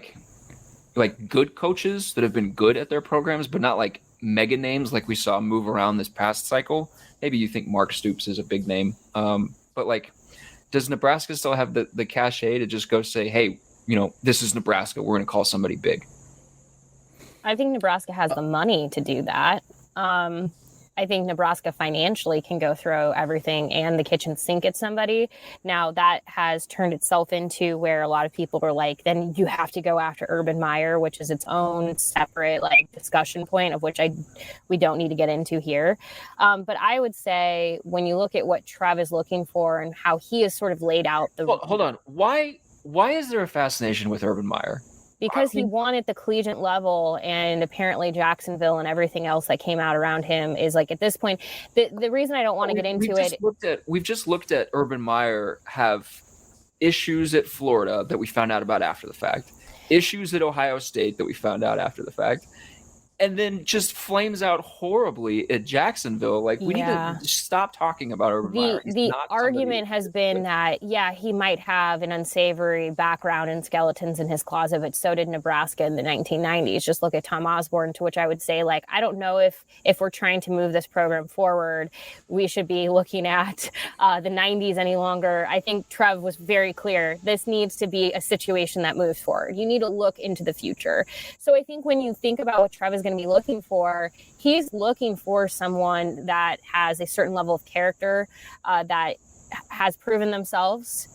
good coaches that have been good at their programs, but not mega names like we saw move around this past cycle. Maybe you think Mark Stoops is a big name. But does Nebraska still have the cachet to just go say, hey, this is Nebraska, we're going to call somebody big? I think Nebraska has the money to do that. I think Nebraska financially can go throw everything and the kitchen sink at somebody. Now that has turned itself into where a lot of people were like, then you have to go after Urban Meyer, which is its own separate discussion point of which we don't need to get into here. But I would say when you look at what Trev is looking for and how he has sort of laid out the. Well, hold on. Why is there a fascination with Urban Meyer? Because he won at the collegiate level, and apparently Jacksonville and everything else that came out around him is at this point, the reason I don't want to get into it. We've just looked at Urban Meyer have issues at Florida that we found out about after the fact, issues at Ohio State that we found out after the fact, and then just flames out horribly at Jacksonville. Like, we need to just stop talking about Urban Meyer. The argument has been that, he might have an unsavory background and skeletons in his closet, but so did Nebraska in the 1990s. Just look at Tom Osborne, to which I would say, like, I don't know if we're trying to move this program forward, we should be looking at the 90s any longer. I think Trev was very clear. This needs to be a situation that moves forward. You need to look into the future. So I think when you think about what Trev is going to be looking for, he's looking for someone that has a certain level of character, that has proven themselves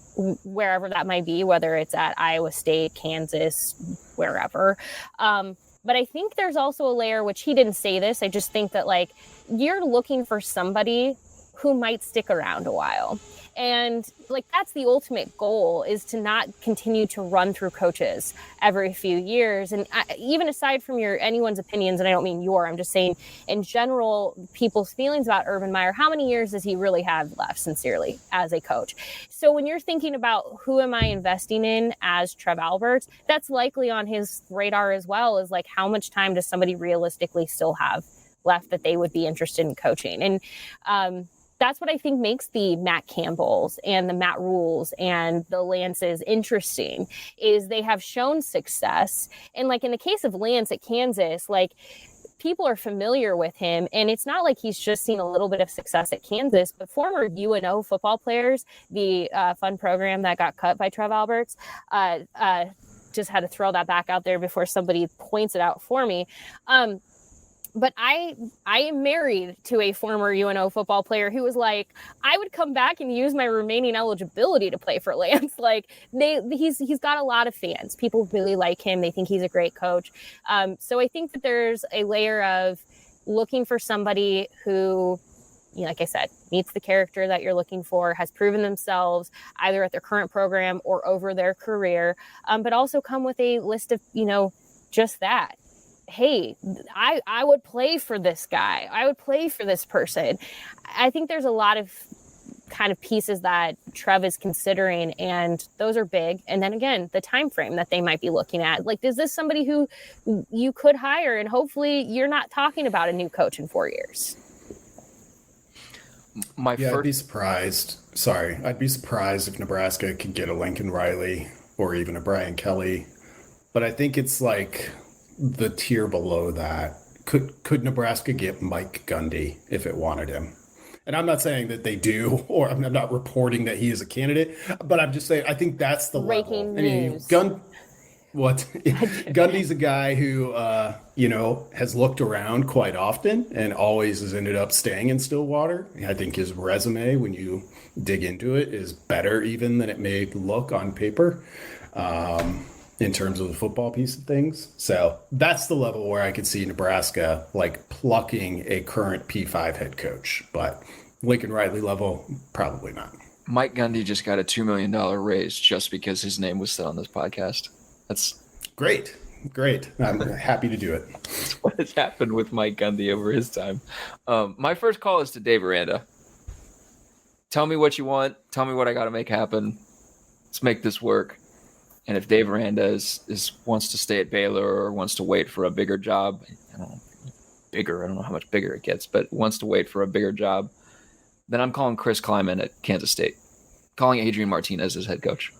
wherever that might be, whether it's at Iowa State, Kansas, wherever. But I think there's also a layer, which he didn't say this, I just think that, like, you're looking for somebody who might stick around a while. And, like, that's the ultimate goal, is to not continue to run through coaches every few years. And even aside from anyone's opinions, and I don't mean I'm just saying in general, people's feelings about Urban Meyer, how many years does he really have left, sincerely, as a coach? So when you're thinking about who am I investing in as Trev Alberts, that's likely on his radar as well, is like, how much time does somebody realistically still have left that they would be interested in coaching? And, that's what I think makes the Matt Campbells and the Matt Rules and the Lances interesting, is they have shown success. And, like, in the case of Lance at Kansas, like, people are familiar with him, and it's not like he's just seen a little bit of success at Kansas, but former UNO football players, the fun program that got cut by Trev Alberts, just had to throw that back out there before somebody points it out for me. But I am married to a former UNO football player who was like, I would come back and use my remaining eligibility to play for Lance. Like, he's got a lot of fans. People really like him. They think he's a great coach. So I think that there's a layer of looking for somebody who, like I said, meets the character that you're looking for, has proven themselves either at their current program or over their career, but also come with a list of, just that. Hey, I would play for this guy. I would play for this person. I think there's a lot of kind of pieces that Trev is considering, and those are big. And then again, the time frame that they might be looking at. Like, is this somebody who you could hire, and hopefully you're not talking about a new coach in 4 years? I'd be surprised. I'd be surprised if Nebraska could get a Lincoln Riley or even a Brian Kelly. But I think it's like the tier below that. Could Nebraska get Mike Gundy if it wanted him? And I'm not saying that they do, or I'm not reporting that he is a candidate, but I'm just saying I think that's the breaking level. news. Gundy's a guy who has looked around quite often and always has ended up staying in Stillwater. I think his resume, when you dig into it, is better even than it may look on paper. In terms of the football piece of things. So that's the level where I could see Nebraska, like, plucking a current P5 head coach. But Lincoln Riley level, probably not. Mike Gundy just got a $2 million raise just because his name was said on this podcast. That's great. I'm happy to do it. That's what has happened with Mike Gundy over his time. My first call is to Dave Aranda. Tell me what you want. Tell me what I got to make happen. Let's make this work. And if Dave Aranda wants to stay at Baylor or wants to wait for a bigger job, I don't know how much bigger it gets, but wants to wait for a bigger job, then I'm calling Chris Kleiman at Kansas State, calling Adrian Martinez as head coach.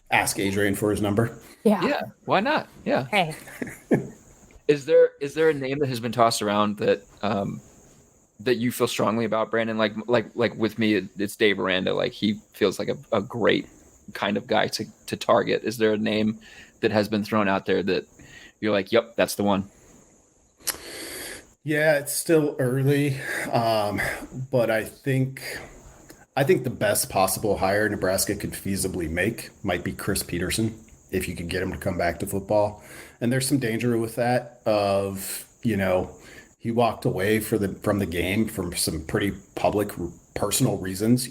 Ask Adrian for his number. Yeah. Why not? Yeah. Hey. Is there a name that has been tossed around that that you feel strongly about, Brandon? Like with me, it's Dave Aranda. Like, he feels like a great kind of guy to target. Is there a name that has been thrown out there that you're like, yep, that's the one? Yeah, it's still early, but I think the best possible hire Nebraska could feasibly make might be Chris Peterson, if you could get him to come back to football. And there's some danger with that of, he walked away from the game for some pretty public personal reasons.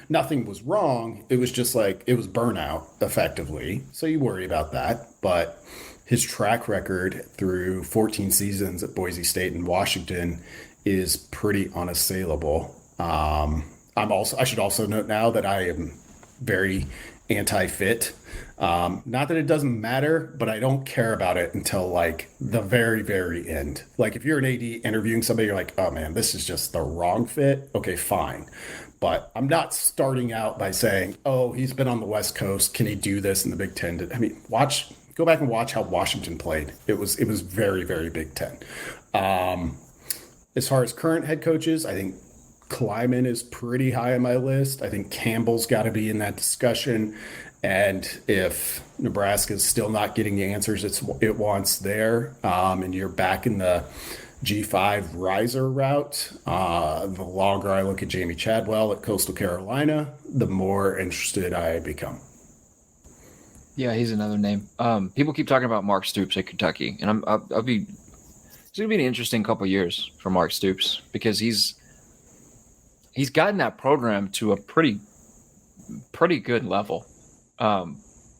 Nothing was wrong. It was just like, it was burnout effectively. So you worry about that. But his track record through 14 seasons at Boise State and Washington is pretty unassailable. I should also note now that I am very anti-fit. Not that it doesn't matter, but I don't care about it until like the very, very end. Like if you're an AD interviewing somebody, you're like, oh man, this is just the wrong fit. Okay, fine. But I'm not starting out by saying, oh, he's been on the West Coast. Can he do this in the Big Ten? I mean, go back and watch how Washington played. It was very, very Big Ten. As far as current head coaches, I think Kleiman is pretty high on my list. I think Campbell's got to be in that discussion. And if Nebraska's still not getting the answers it wants there, and you're back in the G5 riser route, the longer I look at Jamie Chadwell at Coastal Carolina, the more interested I become. Yeah, he's another name. People keep talking about Mark Stoops at Kentucky, and it's going to be an interesting couple of years for Mark Stoops because he's gotten that program to a pretty good level,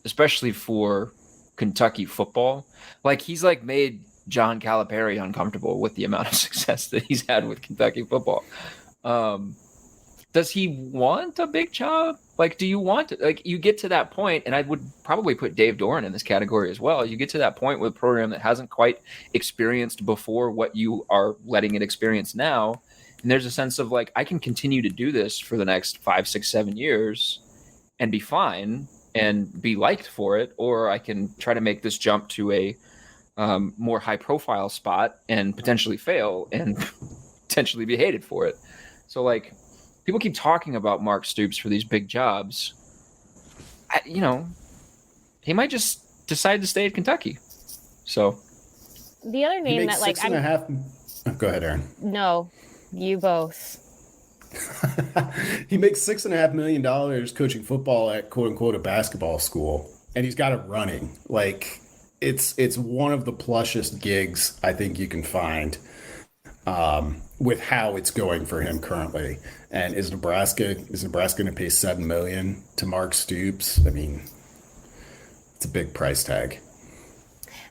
especially for Kentucky football. Like he's like made John Calipari uncomfortable with the amount of success that he's had with Kentucky football. Does he want a big job? Like, do you want it? Like, you get to that point, and I would probably put Dave Doran in this category as well. You get to that point with a program that hasn't quite experienced before what you are letting it experience now. And there's a sense of like, I can continue to do this for the next 5, 6, 7 years and be fine and be liked for it, or I can try to make this jump to a more high profile spot and potentially fail and potentially be hated for it. So like, people keep talking about Mark Stoops for these big jobs. He might just decide to stay at Kentucky. So the other name that like Go ahead, Erin. No, you both. He makes $6.5 million coaching football at quote unquote a basketball school, and he's got it running. Like it's one of the plushest gigs I think you can find. With how it's going for him currently. And is Nebraska going to pay $7 million to Mark Stoops? I mean, it's a big price tag.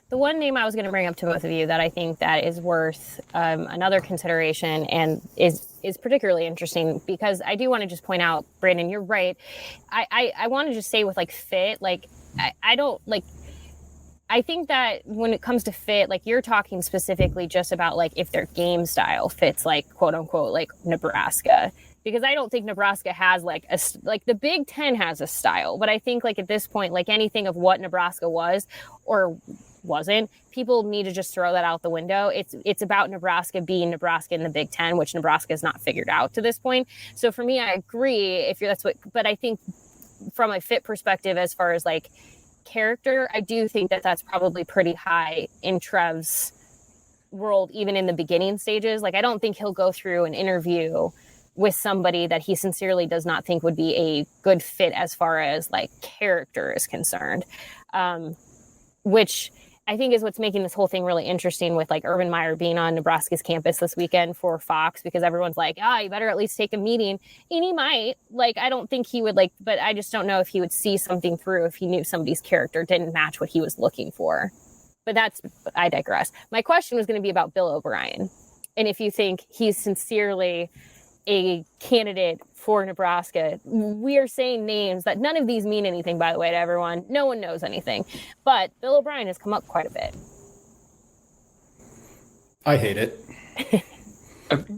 The one name I was going to bring up to both of you that I think that is worth another consideration and is particularly interesting, because I do want to just point out, Brandon, you're right. I want to just say with like fit, like I don't like. I think that when it comes to fit, like you're talking specifically just about like if their game style fits like quote unquote like Nebraska, because I don't think Nebraska has like the Big Ten has a style, but I think like at this point, like anything of what Nebraska was or wasn't, people need to just throw that out the window. It's about Nebraska being Nebraska in the Big Ten, which Nebraska has not figured out to this point. So for me, I agree but I think from a fit perspective, as far as like character, I do think that that's probably pretty high in Trev's world, even in the beginning stages. Like, I don't think he'll go through an interview with somebody that he sincerely does not think would be a good fit as far as like character is concerned, which I think is what's making this whole thing really interesting with like Urban Meyer being on Nebraska's campus this weekend for Fox, because everyone's like, you better at least take a meeting. And he might. Like, I don't think he would like, but I just don't know if he would see something through if he knew somebody's character didn't match what he was looking for. But I digress. My question was going to be about Bill O'Brien. And if you think he's sincerely a candidate for Nebraska. We are saying names that none of these mean anything, by the way, to everyone. No one knows anything. But Bill O'Brien has come up quite a bit. I hate it.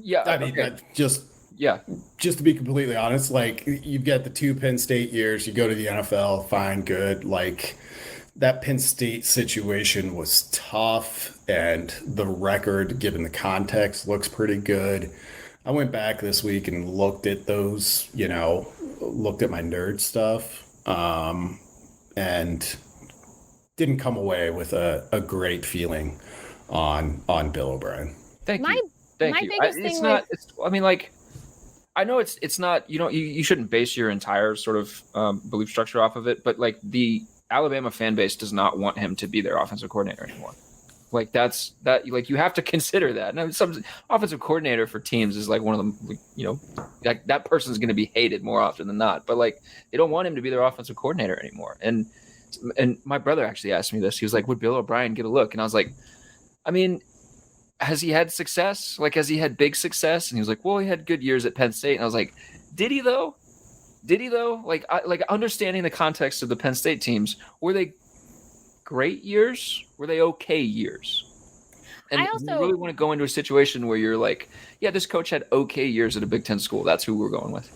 Yeah. I mean, okay. Just to be completely honest, like, you've got the 2 Penn State years, you go to the NFL, fine, good. Like, that Penn State situation was tough, and the record, given the context, looks pretty good. I went back this week and looked at those, looked at my nerd stuff, and didn't come away with a great feeling on Bill O'Brien. Thank you. My biggest thing I know it's not, you shouldn't base your entire sort of belief structure off of it, but like the Alabama fan base does not want him to be their offensive coordinator anymore. Like you have to consider that. Now, some offensive coordinator for teams is like one of them, like that person's going to be hated more often than not, but like they don't want him to be their offensive coordinator anymore. And my brother actually asked me this. He was like, would Bill O'Brien get a look? And I was like, I mean, has he had success? Like, has he had big success? And he was like, well, he had good years at Penn State. And I was like, Did he though? Like understanding the context of the Penn State teams, were they great years? Were they okay years? And I also you really want to go into a situation where you're like, yeah, this coach had okay years at a Big Ten school. That's who we're going with.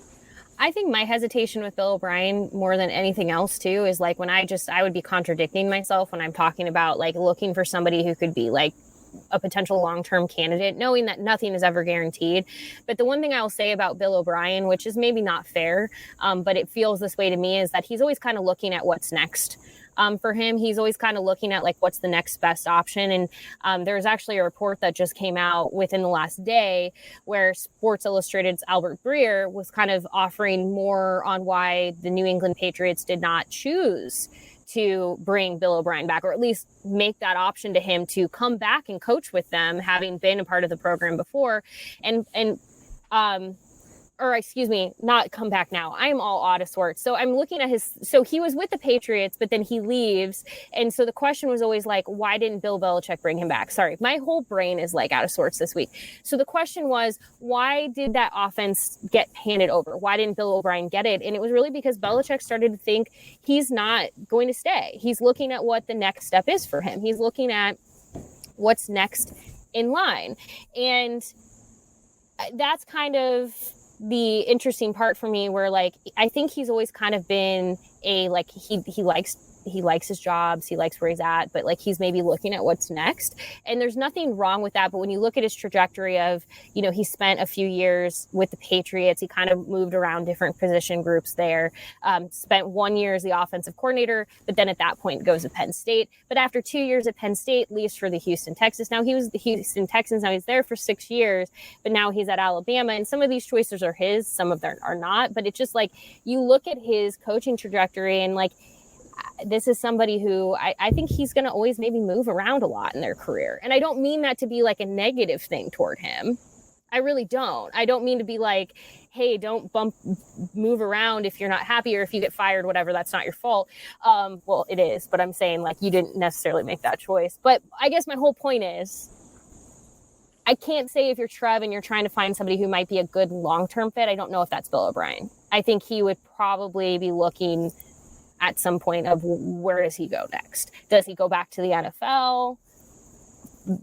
I think my hesitation with Bill O'Brien more than anything else too is like when I would be contradicting myself when I'm talking about like looking for somebody who could be like a potential long-term candidate, knowing that nothing is ever guaranteed. But the one thing I'll say about Bill O'Brien, which is maybe not fair, but it feels this way to me, is that he's always kind of looking at what's next. For him, he's always kind of looking at like what's the next best option. And there's actually a report that just came out within the last day where Sports Illustrated's Albert Breer was kind of offering more on why the New England Patriots did not choose to bring Bill O'Brien back, or at least make that option to him to come back and coach with them, having been a part of the program before. Or excuse me, not come back now. I am all out of sorts. So I'm looking at so he was with the Patriots, but then he leaves. And so the question was always like, why didn't Bill Belichick bring him back? Sorry, my whole brain is like out of sorts this week. So the question was, why did that offense get handed over? Why didn't Bill O'Brien get it? And it was really because Belichick started to think he's not going to stay. He's looking at what the next step is for him. He's looking at what's next in line. And that's kind of the interesting part for me, where like I think he's always kind of been a like he likes his jobs, he likes where he's at, but like he's maybe looking at what's next. And there's nothing wrong with that. But when you look at his trajectory of, you know, he spent a few years with the Patriots, he kind of moved around different position groups there, spent 1 year as the offensive coordinator, but then at that point goes to Penn State. But after 2 years at Penn State, leaves for the Houston Texans. Now he was the Houston Texans. Now he's there for 6 years, but now he's at Alabama. And some of these choices are his, some of them are not. But it's just like, you look at his coaching trajectory and like, this is somebody who I think he's going to always maybe move around a lot in their career. And I don't mean that to be like a negative thing toward him. I really don't. I don't mean to be like, hey, don't move around if you're not happy, or if you get fired, whatever, that's not your fault. Well, it is, but I'm saying like you didn't necessarily make that choice. But I guess my whole point is, I can't say if you're Trev and you're trying to find somebody who might be a good long-term fit, I don't know if that's Bill O'Brien. I think he would probably be looking at some point of where does he go next? Does he go back to the NFL?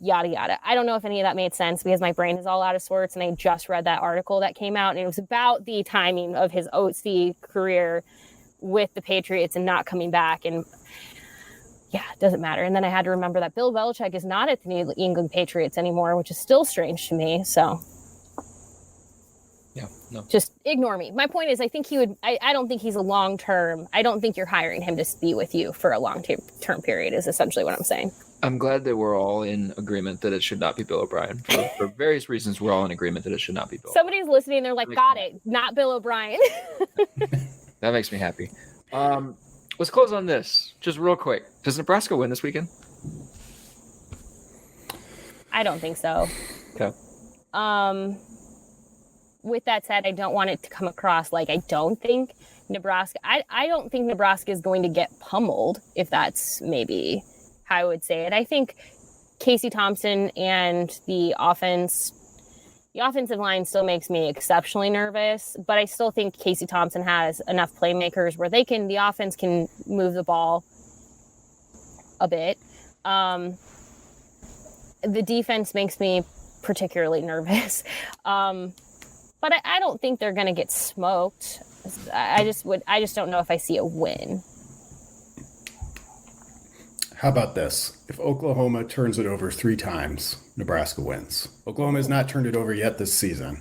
Yada, yada. I don't know if any of that made sense because my brain is all out of sorts. And I just read that article that came out, and it was about the timing of his OC career with the Patriots and not coming back. And yeah, it doesn't matter. And then I had to remember that Bill Belichick is not at the New England Patriots anymore, which is still strange to me. So yeah, no. Just ignore me. My point is, I think he would, I don't think he's a long-term, I don't think you're hiring him to be with you for a long-term period is essentially what I'm saying. I'm glad that we're all in agreement that it should not be Bill O'Brien. For various reasons, we're all in agreement that it should not be Bill. Somebody's listening, they're like, got it, not Bill O'Brien. That makes me happy. Let's close on this, just real quick. Does Nebraska win this weekend? I don't think so. Okay. With that said, I don't want it to come across like I don't think Nebraska, I don't think Nebraska is going to get pummeled, if that's maybe how I would say it. I think Casey Thompson and the offensive line still makes me exceptionally nervous, but I still think Casey Thompson has enough playmakers where the offense can move the ball a bit. The defense makes me particularly nervous. But I don't think they're going to get smoked. I just don't know if I see a win. How about this? If Oklahoma turns it over 3 times, Nebraska wins. Oklahoma has not turned it over yet this season.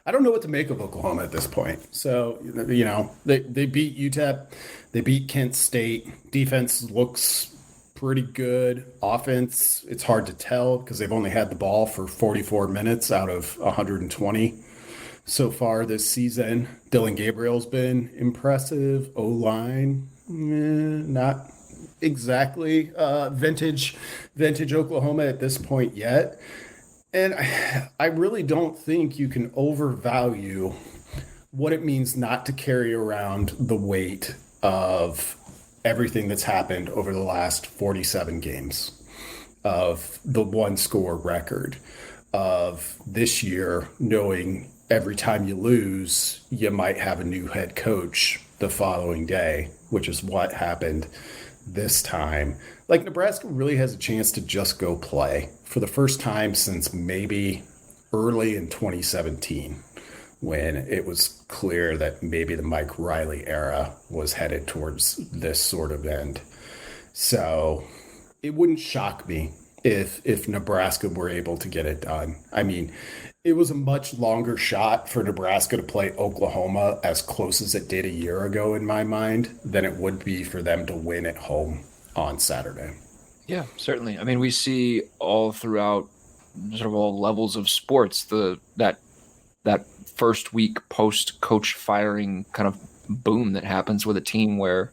I don't know what to make of Oklahoma at this point. So, you know, they beat UTEP. They beat Kent State. Defense looks pretty good. Offense, it's hard to tell because they've only had the ball for 44 minutes out of 120 so far this season. Dylan Gabriel's been impressive. O-line, not exactly vintage Oklahoma at this point yet. And I really don't think you can overvalue what it means not to carry around the weight of everything that's happened over the last 47 games, of the 1-score record, of this year knowing every time you lose, you might have a new head coach the following day, which is what happened this time. Like, Nebraska really has a chance to just go play for the first time since maybe early in 2017, when it was clear that maybe the Mike Riley era was headed towards this sort of end. So it wouldn't shock me if Nebraska were able to get it done. I mean, it was a much longer shot for Nebraska to play Oklahoma as close as it did a year ago, in my mind, than it would be for them to win at home on Saturday. Yeah, certainly. I mean, we see all throughout sort of all levels of sports that first week post coach firing kind of boom that happens with a team where,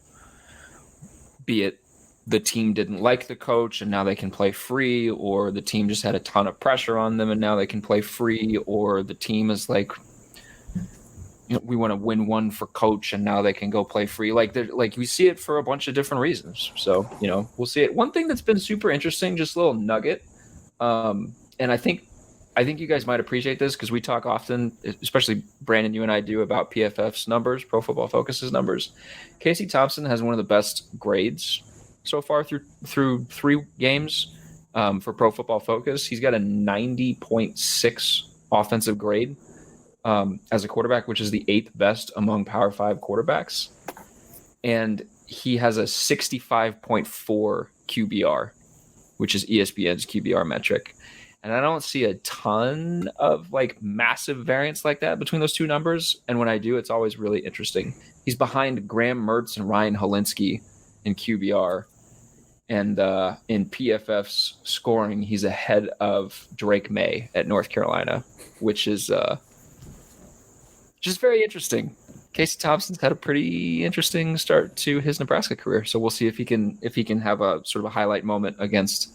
be it the team didn't like the coach and now they can play free, or the team just had a ton of pressure on them and now they can play free, or the team is like, we want to win one for coach and now they can go play free. Like we see it for a bunch of different reasons. So, we'll see it. One thing that's been super interesting, just a little nugget. And I think you guys might appreciate this because we talk often, especially Brandon, you and I do, about PFF's numbers, Pro Football Focus's numbers. Casey Thompson has one of the best grades so far through 3 games for Pro Football Focus. He's got a 90.6 offensive grade as a quarterback, which is the 8th best among Power 5 quarterbacks. And he has a 65.4 QBR, which is ESPN's QBR metric. And I don't see a ton of massive variance like that between those two numbers. And when I do, it's always really interesting. He's behind Graham Mertz and Ryan Helinski in QBR. And in PFF's scoring, he's ahead of Drake May at North Carolina, which is just very interesting. Casey Thompson's had a pretty interesting start to his Nebraska career. So we'll see if he can have a sort of a highlight moment against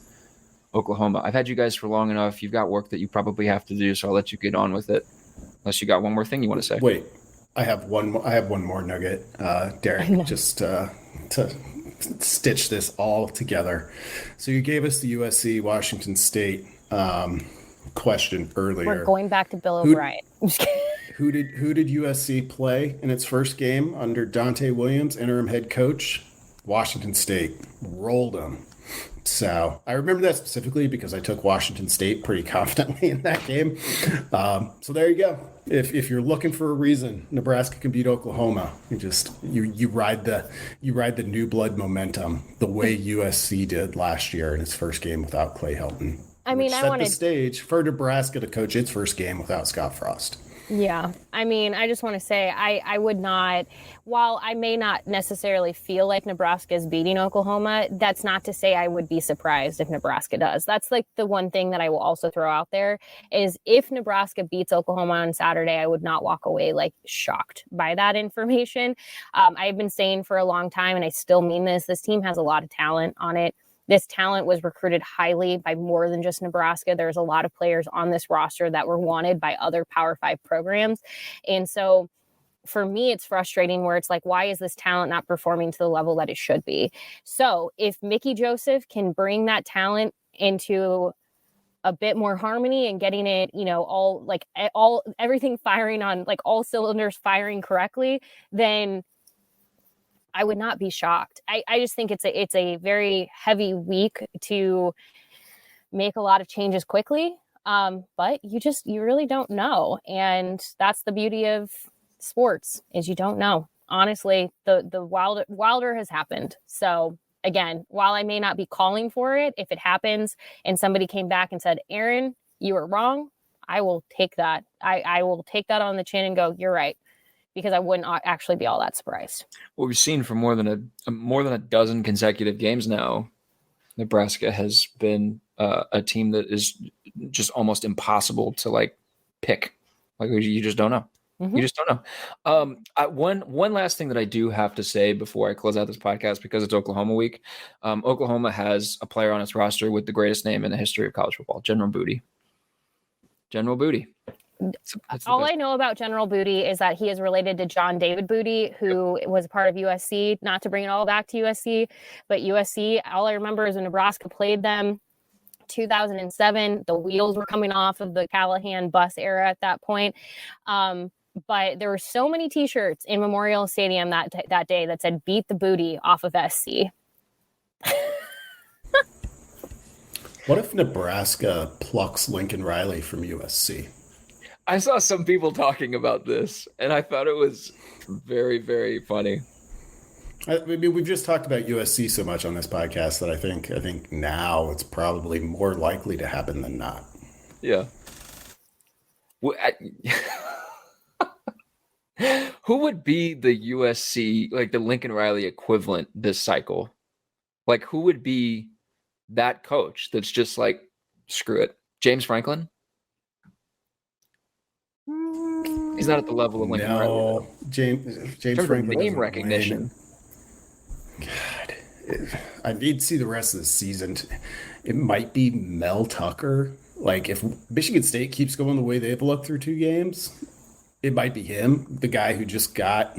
Oklahoma. I've had you guys for long enough. You've got work that you probably have to do, so I'll let you get on with it. Unless you got one more thing you want to say. Wait, I have one more nugget, Derek, just to stitch this all together. So you gave us the USC Washington State question earlier. We're going back to Bill O'Brien. Who did USC play in its first game under Dante Williams, interim head coach? Washington State rolled them. So I remember that specifically because I took Washington State pretty confidently in that game. So there you go. If you're looking for a reason Nebraska can beat Oklahoma, you ride the new blood momentum the way USC did last year in its first game without Clay Helton. I mean, set the stage for Nebraska to coach its first game without Scott Frost. Yeah. I mean, I just want to say I would not, while I may not necessarily feel like Nebraska is beating Oklahoma, that's not to say I would be surprised if Nebraska does. That's the one thing that I will also throw out there is if Nebraska beats Oklahoma on Saturday, I would not walk away shocked by that information. I've been saying for a long time, and I still mean this team has a lot of talent on it. This talent was recruited highly by more than just Nebraska. There's a lot of players on this roster that were wanted by other Power 5 programs. And so for me, it's frustrating where it's why is this talent not performing to the level that it should be? So if Mickey Joseph can bring that talent into a bit more harmony and getting it, everything firing on all cylinders firing correctly, then I would not be shocked. I just think it's a very heavy week to make a lot of changes quickly. But you really don't know. And that's the beauty of sports is you don't know. Honestly, the wilder has happened. So again, while I may not be calling for it, if it happens and somebody came back and said, Erin, you were wrong, I will take that. I will take that on the chin and go, you're right. Because I wouldn't actually be all that surprised. What we've seen for more than a dozen consecutive games now, Nebraska has been a team that is just almost impossible to pick. You just don't know. Mm-hmm. You just don't know. One last thing that I do have to say before I close out this podcast, because it's Oklahoma week. Oklahoma has a player on its roster with the greatest name in the history of college football, General Booty. General Booty. All I know about General Booty is that he is related to John David Booty, who was part of USC, not to bring it all back to USC, but USC, all I remember is when Nebraska played them 2007. The wheels were coming off of the Callahan bus era at that point. But there were so many T-shirts in Memorial Stadium that day that said "Beat the Booty" off of SC. What if Nebraska plucks Lincoln Riley from USC? I saw some people talking about this, and I thought it was very, very funny. I mean, we've just talked about USC so much on this podcast that I think now it's probably more likely to happen than not. Yeah. Who would be the USC, like the Lincoln Riley equivalent this cycle? Like, who would be that coach that's just like, screw it? James Franklin? He's not at the level of Lincoln Riley. No, James Franklin. Name recognition. God, I need to see the rest of the season. It might be Mel Tucker. Like, if Michigan State keeps going the way they've looked through 2 games, it might be him, the guy who just got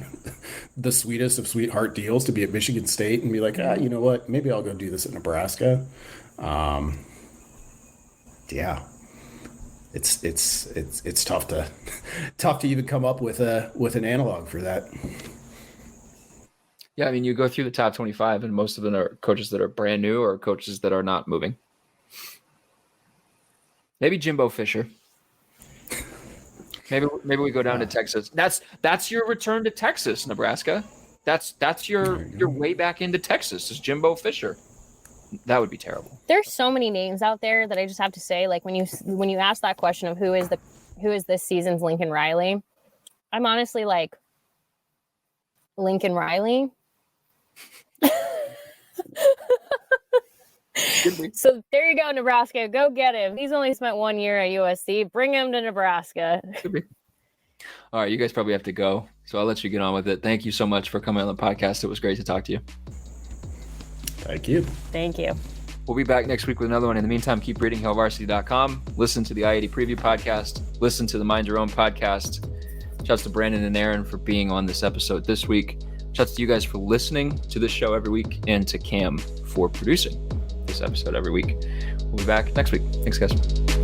the sweetest of sweetheart deals to be at Michigan State and be like, you know what? Maybe I'll go do this at Nebraska. Yeah, it's tough to even come up with an analog for that. Yeah, I mean, you go through the top 25, and most of them are coaches that are brand new or coaches that are not moving. Maybe Jimbo Fisher. Maybe we go down to Texas. That's your return to Texas, Nebraska. That's your way back into Texas is Jimbo Fisher. That would be terrible. There's so many names out there that I just have to say, like when you ask that question of who is this season's Lincoln Riley, I'm honestly like, Lincoln Riley. So there you go, Nebraska. Go get him. He's only spent 1 year at USC. Bring him to Nebraska. All right, you guys probably have to go, so I'll let you get on with it. Thank you so much for coming on the podcast. It was great to talk to you. Thank you. Thank you. We'll be back next week with another one. In the meantime, keep reading HailVarsity.com. Listen to the I-80 Preview podcast. Listen to the Mind Your Own podcast. Shouts to Brandon and Aaron for being on this episode this week. Shouts to you guys for listening to this show every week, and to Cam for producing this episode every week. We'll be back next week. Thanks, guys.